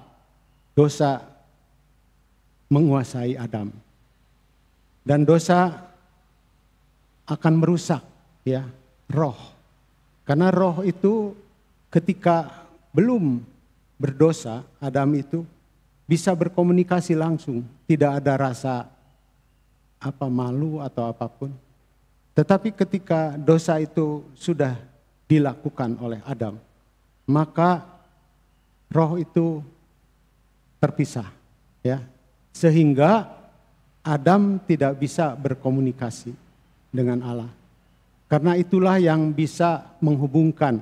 dosa menguasai Adam. Dan dosa akan merusak, ya, roh. Karena roh itu ketika belum berdosa, Adam itu bisa berkomunikasi langsung, tidak ada rasa malu atau apapun. Tetapi ketika dosa itu sudah dilakukan oleh Adam, maka roh itu terpisah, ya, sehingga Adam tidak bisa berkomunikasi dengan Allah. Karena itulah yang bisa menghubungkan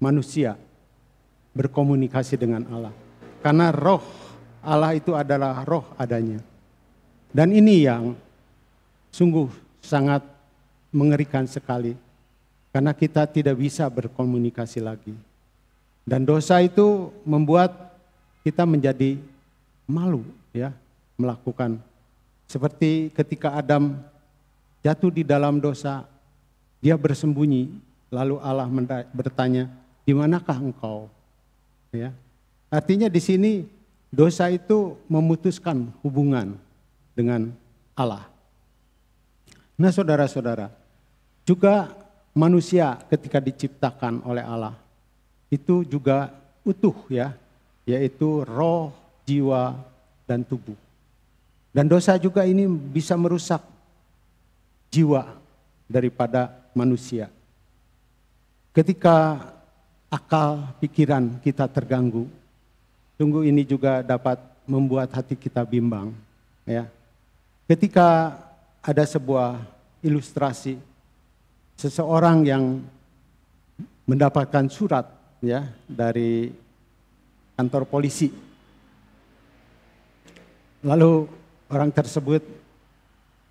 manusia berkomunikasi dengan Allah. Karena roh Allah itu adalah roh adanya. Dan ini yang sungguh sangat mengerikan sekali. Karena kita tidak bisa berkomunikasi lagi. Dan dosa itu membuat kita menjadi malu, ya, melakukan. Seperti ketika Adam jatuh di dalam dosa, dia bersembunyi, lalu Allah bertanya, "Di manakah engkau?" Ya. Artinya di sini dosa itu memutuskan hubungan dengan Allah. Nah, saudara-saudara, juga manusia ketika diciptakan oleh Allah itu juga utuh, ya, yaitu roh, jiwa, dan tubuh. Dan dosa juga ini bisa merusak jiwa daripada manusia. Ketika akal pikiran kita terganggu, sungguh ini juga dapat membuat hati kita bimbang, ya. Ketika ada sebuah ilustrasi seseorang yang mendapatkan surat, ya, dari kantor polisi. Lalu orang tersebut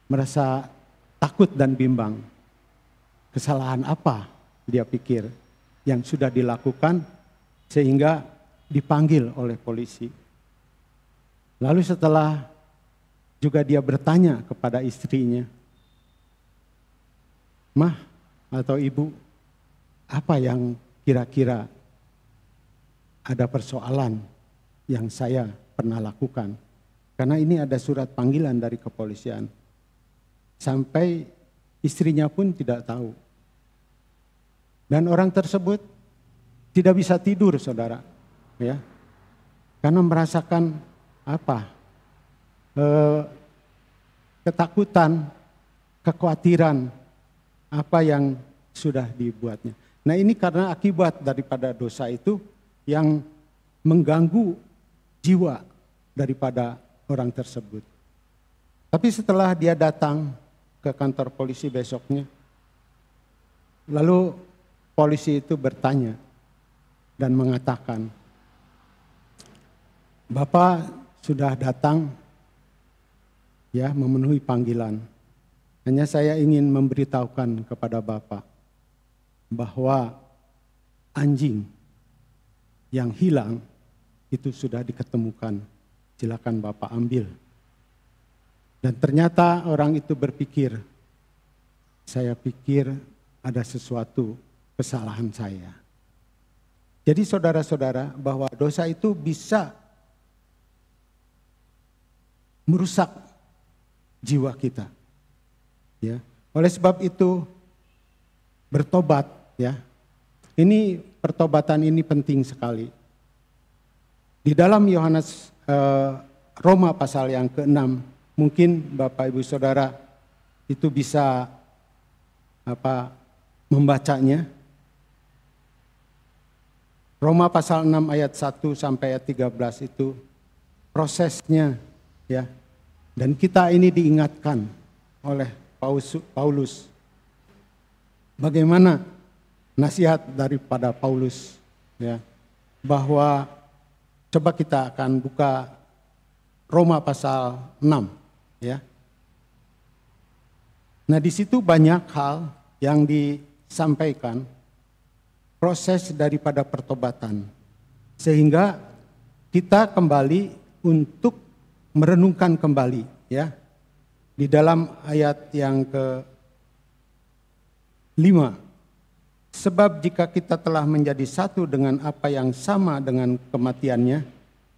merasa takut dan bimbang. Kesalahan apa dia pikir yang sudah dilakukan sehingga dipanggil oleh polisi. Lalu setelah juga dia bertanya kepada istrinya, "Mah atau Ibu, apa yang kira-kira ada persoalan yang saya pernah lakukan?" Karena ini ada surat panggilan dari kepolisian. Sampai istrinya pun tidak tahu. Dan orang tersebut tidak bisa tidur, saudara, ya, karena merasakan ketakutan, kekhawatiran apa yang sudah dibuatnya. Nah, ini karena akibat daripada dosa itu yang mengganggu jiwa daripada orang tersebut. Tapi setelah dia datang ke kantor polisi besoknya, lalu polisi itu bertanya dan mengatakan, "Bapak sudah datang, ya, memenuhi panggilan. Hanya saya ingin memberitahukan kepada Bapak bahwa anjing yang hilang itu sudah diketemukan. Silakan Bapak ambil." Dan ternyata orang itu berpikir, "Saya pikir ada sesuatu kesalahan saya." Jadi saudara-saudara, bahwa dosa itu bisa merusak jiwa kita. Ya. Oleh sebab itu bertobat, ya. Ini pertobatan ini penting sekali. Di dalam Yohanes Roma pasal yang ke-6, mungkin Bapak Ibu Saudara itu bisa membacanya. Roma pasal 6 ayat 1 sampai ayat 13 itu prosesnya, ya. Dan kita ini diingatkan oleh Paulus. Bagaimana nasihat daripada Paulus, ya, bahwa coba kita akan buka Roma pasal 6, ya. Nah, di situ banyak hal yang disampaikan, proses daripada pertobatan. Sehingga kita kembali untuk merenungkan kembali, ya. Di dalam ayat yang ke-5. Sebab jika kita telah menjadi satu dengan apa yang sama dengan kematiannya,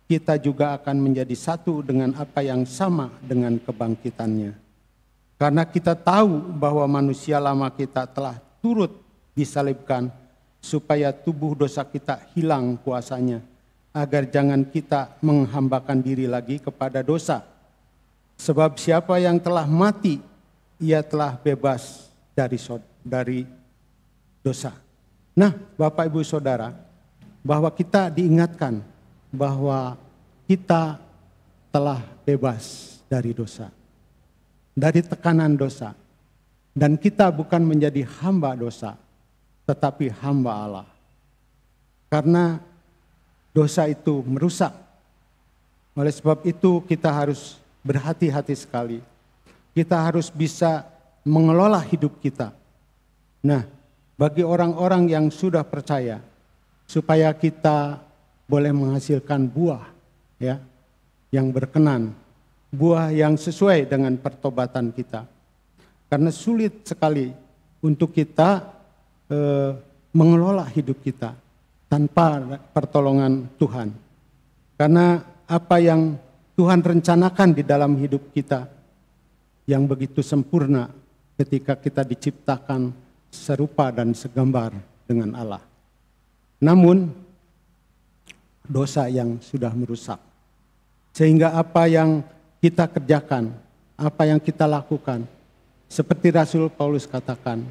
kita juga akan menjadi satu dengan apa yang sama dengan kebangkitannya. Karena kita tahu bahwa manusia lama kita telah turut disalibkan supaya tubuh dosa kita hilang kuasanya, agar jangan kita menghambakan diri lagi kepada dosa. Sebab siapa yang telah mati, ia telah bebas dari dosa. Nah, Bapak Ibu Saudara, bahwa kita diingatkan bahwa kita telah bebas dari dosa, dari tekanan dosa. Dan kita bukan menjadi hamba dosa, tetapi hamba Allah. Karena dosa itu merusak. Oleh sebab itu kita harus berhati-hati sekali. Kita harus bisa mengelola hidup kita. Nah, bagi orang-orang yang sudah percaya, supaya kita boleh menghasilkan buah, ya, yang berkenan, buah yang sesuai dengan pertobatan kita. Karena sulit sekali untuk kita mengelola hidup kita tanpa pertolongan Tuhan. Karena apa yang Tuhan rencanakan di dalam hidup kita yang begitu sempurna ketika kita diciptakan serupa dan segambar dengan Allah. Namun dosa yang sudah merusak. Sehingga apa yang kita kerjakan, apa yang kita lakukan, seperti Rasul Paulus katakan,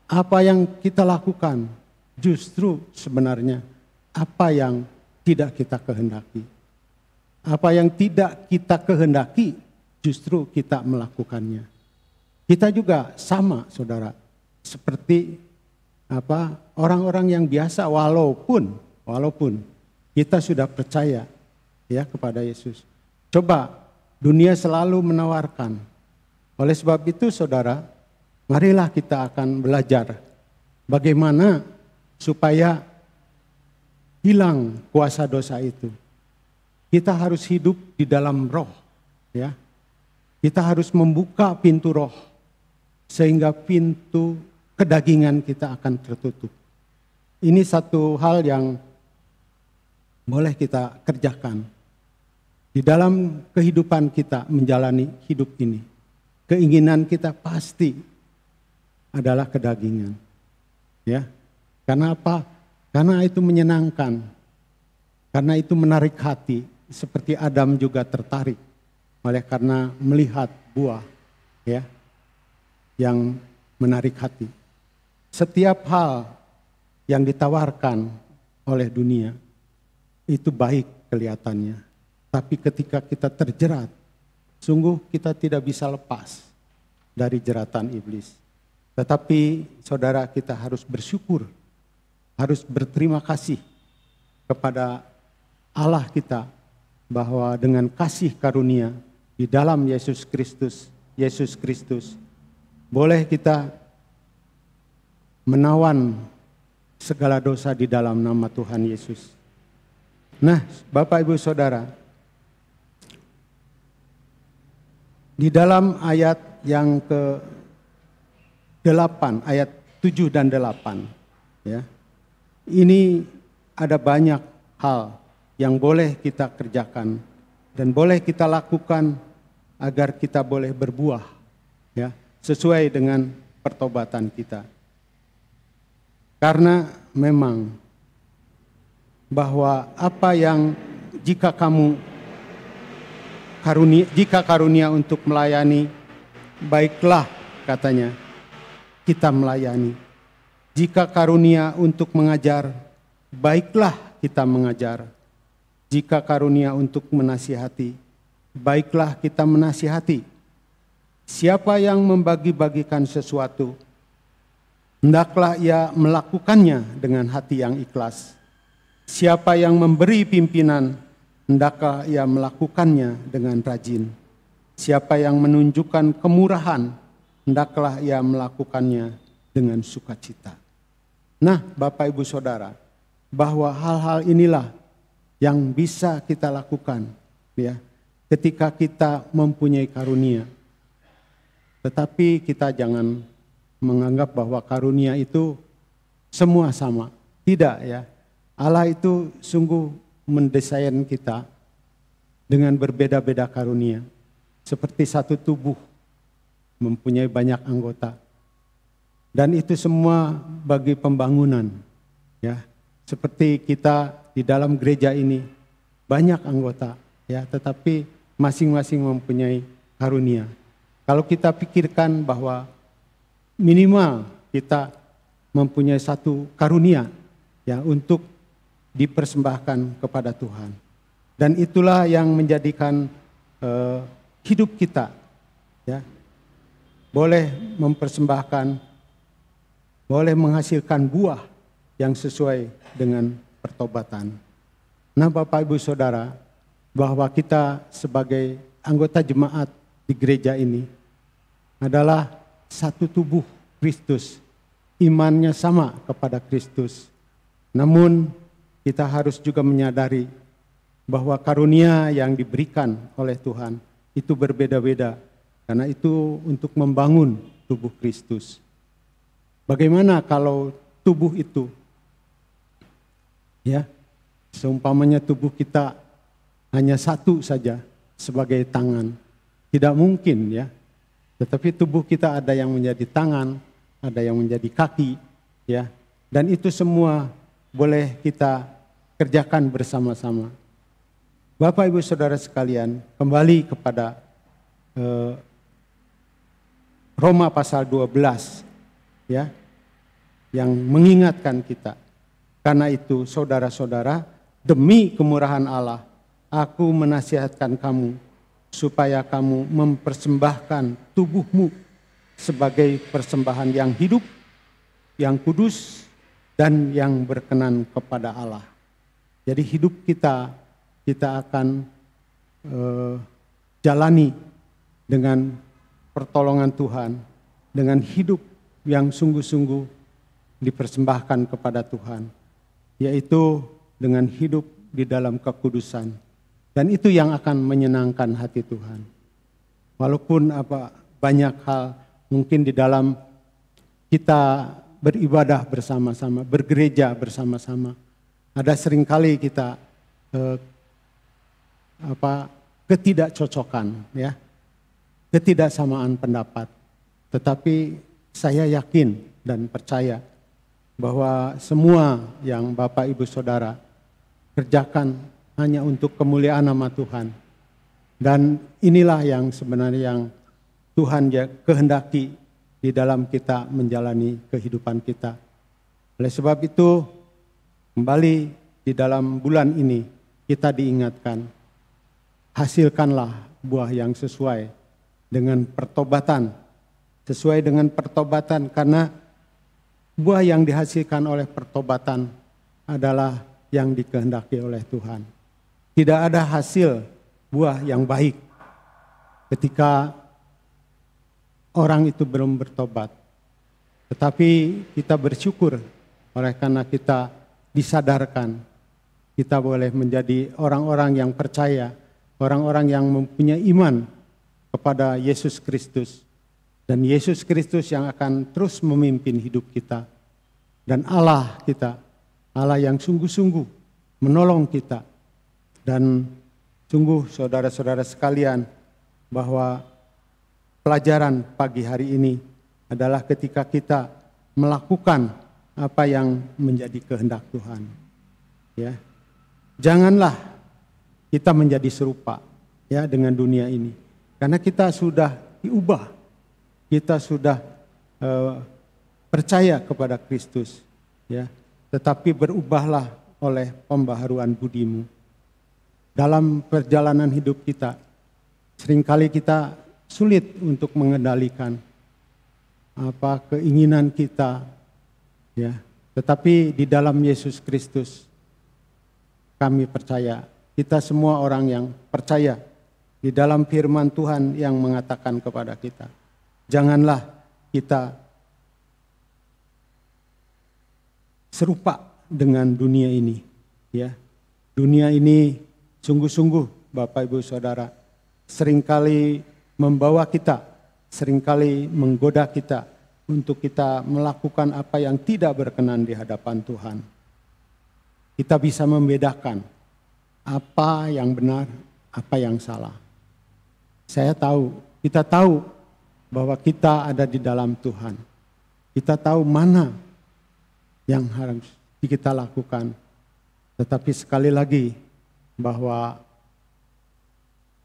apa yang kita lakukan justru sebenarnya apa yang tidak kita kehendaki. Apa yang tidak kita kehendaki justru kita melakukannya. Kita juga sama, saudara, seperti orang-orang yang biasa, walaupun kita sudah percaya, ya, kepada Yesus. Coba, dunia selalu menawarkan. Oleh sebab itu, saudara, marilah kita akan belajar bagaimana supaya hilang kuasa dosa itu. Kita harus hidup di dalam roh, ya. Kita harus membuka pintu roh sehingga pintu kedagingan kita akan tertutup. Ini satu hal yang boleh kita kerjakan di dalam kehidupan kita menjalani hidup ini. Keinginan kita pasti adalah kedagingan, ya. Karena apa? Karena itu menyenangkan, karena itu menarik hati. Seperti Adam juga tertarik oleh karena melihat buah, ya, yang menarik hati. Setiap hal yang ditawarkan oleh dunia itu baik kelihatannya, tapi ketika kita terjerat, sungguh kita tidak bisa lepas dari jeratan iblis. Tetapi saudara, kita harus bersyukur, harus berterima kasih kepada Allah kita, bahwa dengan kasih karunia di dalam Yesus Kristus, boleh kita menawan segala dosa di dalam nama Tuhan Yesus. Nah, Bapak Ibu Saudara, di dalam ayat yang ke-8, ayat 7 dan 8, ya, ini ada banyak hal yang boleh kita kerjakan dan boleh kita lakukan agar kita boleh berbuah, ya, sesuai dengan pertobatan kita. Karena memang bahwa apa yang jika karunia untuk melayani, baiklah, katanya, kita melayani. Jika karunia untuk mengajar, baiklah kita mengajar. Jika karunia untuk menasihati, baiklah kita menasihati. Siapa yang membagi-bagikan sesuatu, hendaklah ia melakukannya dengan hati yang ikhlas. Siapa yang memberi pimpinan, hendaklah ia melakukannya dengan rajin. Siapa yang menunjukkan kemurahan, hendaklah ia melakukannya dengan sukacita. Nah, Bapak Ibu Saudara, bahwa hal-hal inilah yang bisa kita lakukan ya ketika kita mempunyai karunia. Tetapi kita jangan menganggap bahwa karunia itu semua sama. Tidak ya. Allah itu sungguh mendesain kita dengan berbeda-beda karunia. Seperti satu tubuh mempunyai banyak anggota. Dan itu semua bagi pembangunan. Ya, seperti kita di dalam gereja ini banyak anggota, ya, tetapi masing-masing mempunyai karunia. Kalau kita pikirkan bahwa minimal kita mempunyai satu karunia, ya, untuk dipersembahkan kepada Tuhan. Dan itulah yang menjadikan hidup kita, ya, boleh mempersembahkan, boleh menghasilkan buah yang sesuai dengan pertobatan. Nah, Bapak Ibu Saudara, bahwa kita sebagai anggota jemaat di gereja ini adalah satu tubuh Kristus. Imannya sama kepada Kristus. Namun kita harus juga menyadari bahwa karunia yang diberikan oleh Tuhan itu berbeda-beda. Karena itu untuk membangun tubuh Kristus. Bagaimana kalau tubuh itu, ya, seumpamanya tubuh kita hanya satu saja sebagai tangan, tidak mungkin ya. Tetapi tubuh kita ada yang menjadi tangan, ada yang menjadi kaki, ya, dan itu semua boleh kita kerjakan bersama-sama. Bapak Ibu Saudara sekalian, kembali kepada Roma pasal 12. Ya, yang mengingatkan kita. Karena itu saudara-saudara, demi kemurahan Allah, aku menasihatkan kamu supaya kamu mempersembahkan tubuhmu sebagai persembahan yang hidup, yang kudus, dan yang berkenan kepada Allah. Jadi hidup kita akan jalani dengan pertolongan Tuhan, dengan hidup yang sungguh-sungguh dipersembahkan kepada Tuhan, yaitu dengan hidup di dalam kekudusan. Dan itu yang akan menyenangkan hati Tuhan. Walaupun banyak hal mungkin di dalam kita beribadah bersama-sama, bergereja bersama-sama, ada seringkali kita ketidakcocokan, ya, ketidaksamaan pendapat. Tetapi saya yakin dan percaya bahwa semua yang Bapak Ibu Saudara kerjakan hanya untuk kemuliaan nama Tuhan. Dan inilah yang sebenarnya yang Tuhan kehendaki di dalam kita menjalani kehidupan kita. Oleh sebab itu, kembali di dalam bulan ini kita diingatkan, hasilkanlah buah yang sesuai dengan pertobatan. Sesuai dengan pertobatan, karena buah yang dihasilkan oleh pertobatan adalah yang dikehendaki oleh Tuhan. Tidak ada hasil buah yang baik ketika orang itu belum bertobat. Tetapi kita bersyukur oleh karena kita disadarkan. Kita boleh menjadi orang-orang yang percaya, orang-orang yang mempunyai iman kepada Yesus Kristus. Dan Yesus Kristus yang akan terus memimpin hidup kita. Dan Allah kita, Allah yang sungguh-sungguh menolong kita. Dan sungguh saudara-saudara sekalian, bahwa pelajaran pagi hari ini adalah ketika kita melakukan apa yang menjadi kehendak Tuhan. Ya, janganlah kita menjadi serupa ya dengan dunia ini. Karena kita sudah diubah. Kita sudah percaya kepada Kristus, ya. Tetapi berubahlah oleh pembaharuan budimu. Dalam perjalanan hidup kita, seringkali kita sulit untuk mengendalikan keinginan kita, ya. Tetapi di dalam Yesus Kristus, kami percaya, kita semua orang yang percaya di dalam firman Tuhan yang mengatakan kepada kita, janganlah kita serupa dengan dunia ini, ya. Dunia ini sungguh-sungguh Bapak Ibu Saudara seringkali membawa kita, seringkali menggoda kita untuk kita melakukan apa yang tidak berkenan di hadapan Tuhan. Kita bisa membedakan apa yang benar, apa yang salah. Kita tahu bahwa kita ada di dalam Tuhan. Kita tahu mana yang harus kita lakukan. Tetapi sekali lagi bahwa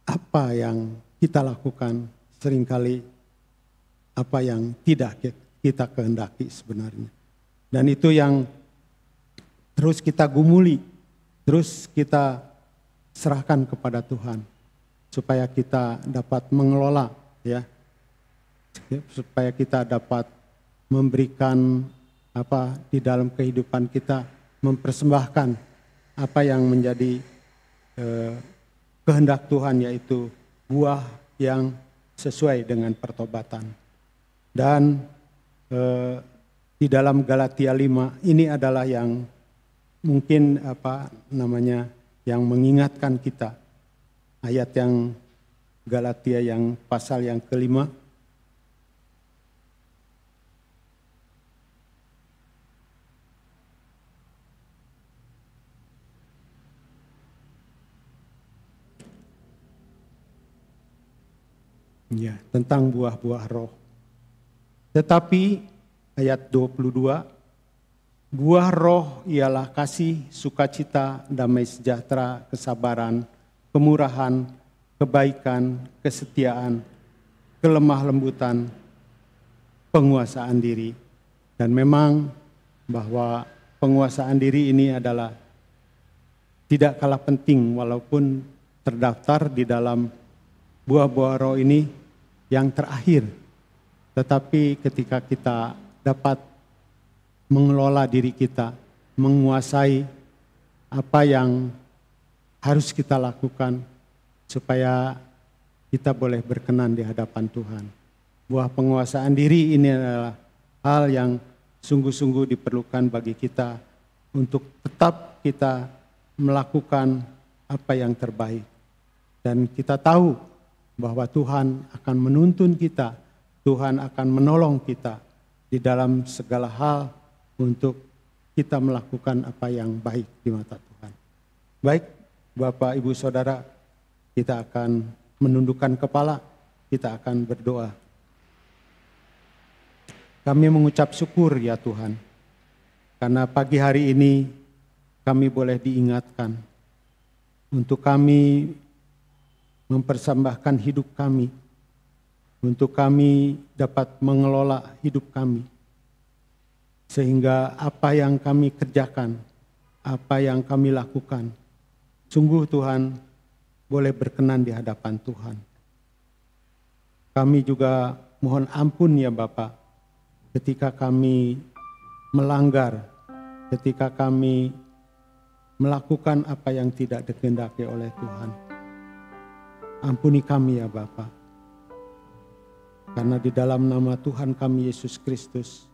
apa yang kita lakukan seringkali apa yang tidak kita kehendaki sebenarnya. Dan itu yang terus kita gumuli, terus kita serahkan kepada Tuhan supaya kita dapat mengelola, ya, supaya kita dapat memberikan apa di dalam kehidupan kita, mempersembahkan apa yang menjadi kehendak Tuhan, yaitu buah yang sesuai dengan pertobatan. Dan di dalam Galatia 5 ini adalah yang mungkin yang mengingatkan kita, ayat yang Galatia yang pasal yang kelima. Ya, tentang buah-buah roh. Tetapi ayat 22, buah roh ialah kasih, sukacita, damai sejahtera, kesabaran, kemurahan, kebaikan, kesetiaan, kelemah lembutan, penguasaan diri. Dan memang bahwa penguasaan diri ini adalah tidak kalah penting walaupun terdaftar di dalam buah-buah roh ini yang terakhir. Tetapi ketika kita dapat mengelola diri kita, menguasai apa yang harus kita lakukan supaya kita boleh berkenan di hadapan Tuhan. Buah penguasaan diri ini adalah hal yang sungguh-sungguh diperlukan bagi kita untuk tetap kita melakukan apa yang terbaik. Dan kita tahu bahwa Tuhan akan menuntun kita, Tuhan akan menolong kita di dalam segala hal untuk kita melakukan apa yang baik di mata Tuhan. Baik, Bapak, Ibu, Saudara, kita akan menundukkan kepala, kita akan berdoa. Kami mengucap syukur ya Tuhan, karena pagi hari ini kami boleh diingatkan untuk kami mempersembahkan hidup kami, untuk kami dapat mengelola hidup kami. Sehingga apa yang kami kerjakan, apa yang kami lakukan, sungguh Tuhan boleh berkenan di hadapan Tuhan. Kami juga mohon ampun ya Bapa, ketika kami melanggar, ketika kami melakukan apa yang tidak dikehendaki oleh Tuhan. Ampuni kami ya Bapa. Karena di dalam nama Tuhan kami Yesus Kristus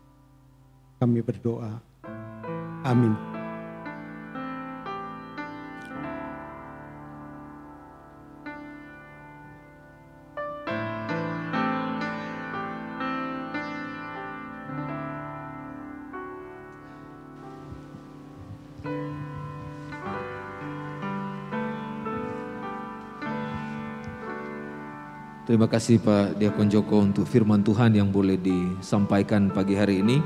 kami berdoa. Amin. Terima kasih Pak Diakon Joko untuk firman Tuhan yang boleh disampaikan pagi hari ini.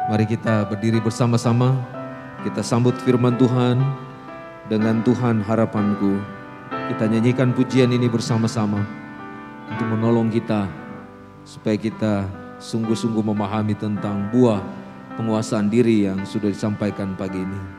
Mari kita berdiri bersama-sama, kita sambut firman Tuhan dengan Tuhan harapanku. Kita nyanyikan pujian ini bersama-sama untuk menolong kita supaya kita sungguh-sungguh memahami tentang buah penguasaan diri yang sudah disampaikan pagi ini.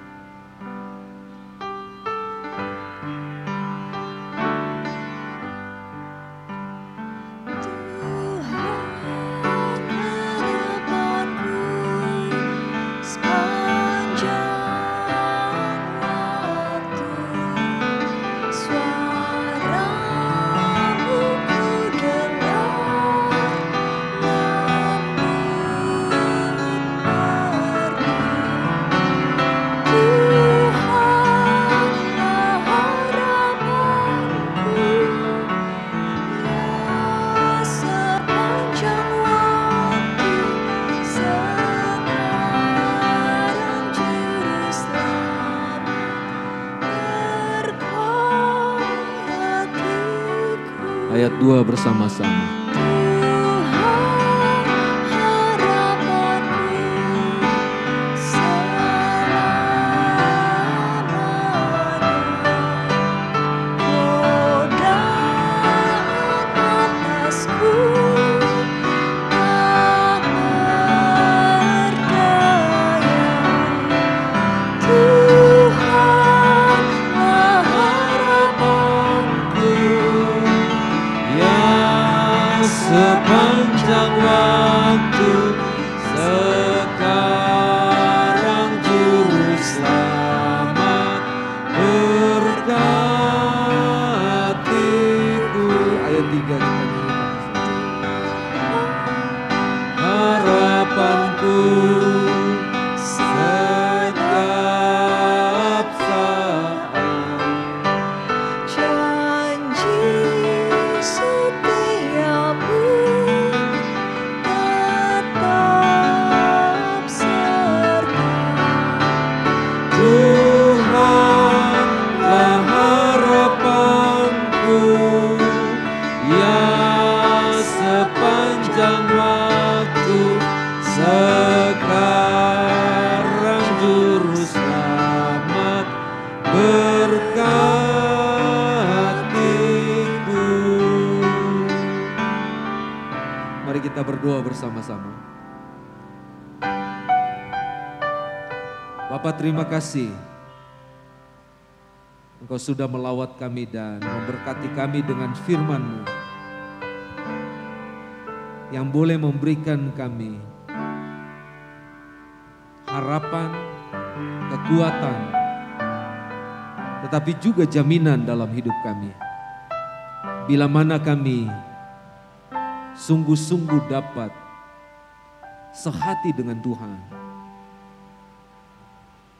Suaramu ku dengar Ayat 2 bersama-sama. Tuhan harapanku selamanya, godaan atasku tak berdaya. Tuhanlah harapanku, Yang sepanjang waktu sekarang juru selamat berkatiku. Ayat 3 kita harapanku setiap saat. janji setiamu tetap serta. Tuhanlah harapanku, yang sepanjang waktu sekarang juru selamat berkatiku. Mari kita berdoa bersama-sama. Bapa, terima kasih Engkau sudah melawat kami dan memberkati kami dengan firman-Mu yang boleh memberikan kami harapan, kekuatan, tetapi juga jaminan dalam hidup kami. Bila mana kami sungguh-sungguh dapat sehati dengan Tuhan,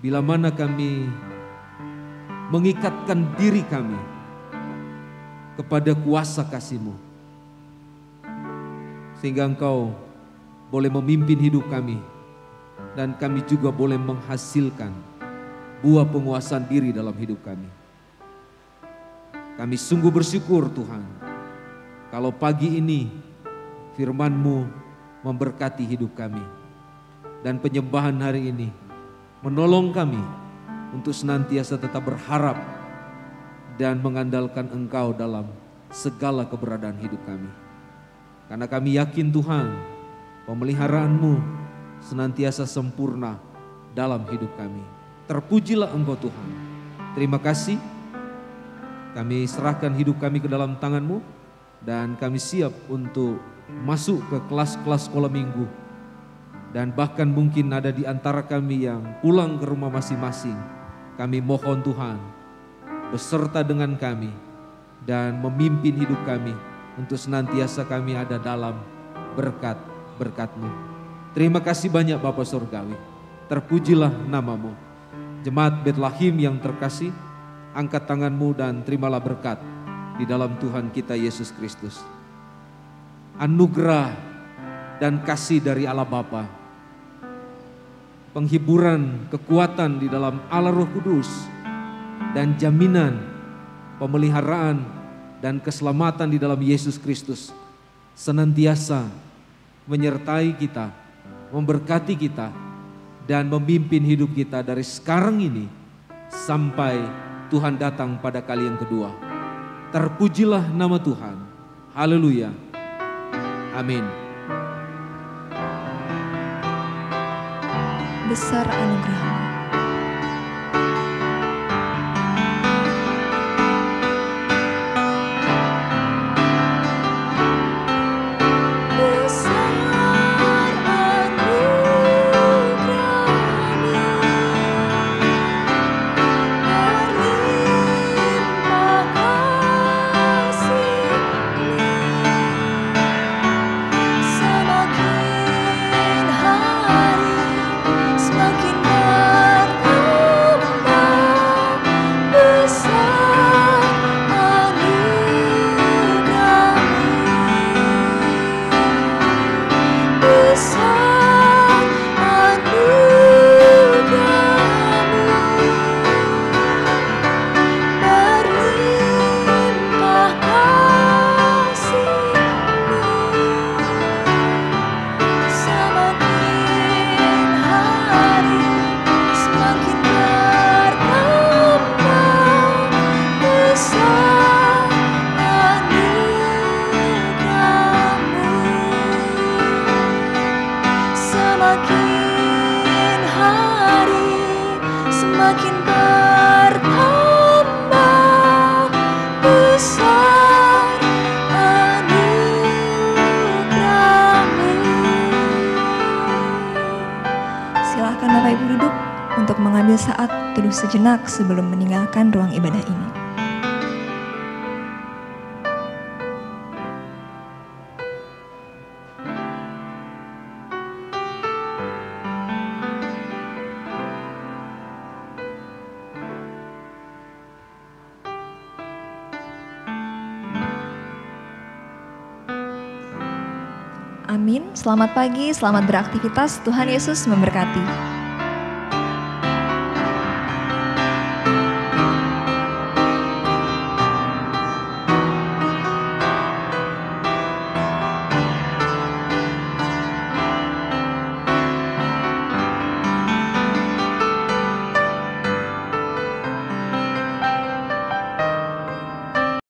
bila mana kami mengikatkan diri kami kepada kuasa kasih-Mu, sehingga Engkau boleh memimpin hidup kami dan kami juga boleh menghasilkan buah penguasaan diri dalam hidup kami. Kami sungguh bersyukur Tuhan, kalau pagi ini firman-Mu memberkati hidup kami, dan penyembahan hari ini menolong kami untuk senantiasa tetap berharap dan mengandalkan Engkau dalam segala keberadaan hidup kami. Karena kami yakin Tuhan, pemeliharaan-Mu senantiasa sempurna dalam hidup kami. Terpujilah Engkau Tuhan. Terima kasih. Kami serahkan hidup kami ke dalam tangan-Mu, dan kami siap untuk masuk ke kelas-kelas sekolah minggu. Dan bahkan mungkin ada di antara kami yang pulang ke rumah masing-masing. Kami mohon Tuhan beserta dengan kami dan memimpin hidup kami untuk senantiasa kami ada dalam berkat-berkat-Mu. Terima kasih banyak Bapa Surgawi. Terpujilah nama-Mu. Jemaat Betlehem yang terkasih, angkat tangan-Mu dan terimalah berkat di dalam Tuhan kita Yesus Kristus. Anugerah dan kasih dari Allah Bapa, penghiburan, kekuatan di dalam Allah Roh Kudus, dan jaminan pemeliharaan dan keselamatan di dalam Yesus Kristus senantiasa menyertai kita, memberkati kita, dan memimpin hidup kita dari sekarang ini sampai Tuhan datang pada kali yang kedua. Terpujilah nama Tuhan. Haleluya. Amin. Besar anugerah-Mu. besar anugerah-Mu, berlimpah kasih-Mu, semakin hari semakin banyak mengambil saat teduh sejenak sebelum meninggalkan ruang ibadah ini. Amin. Selamat pagi, selamat beraktivitas. Tuhan Yesus memberkati.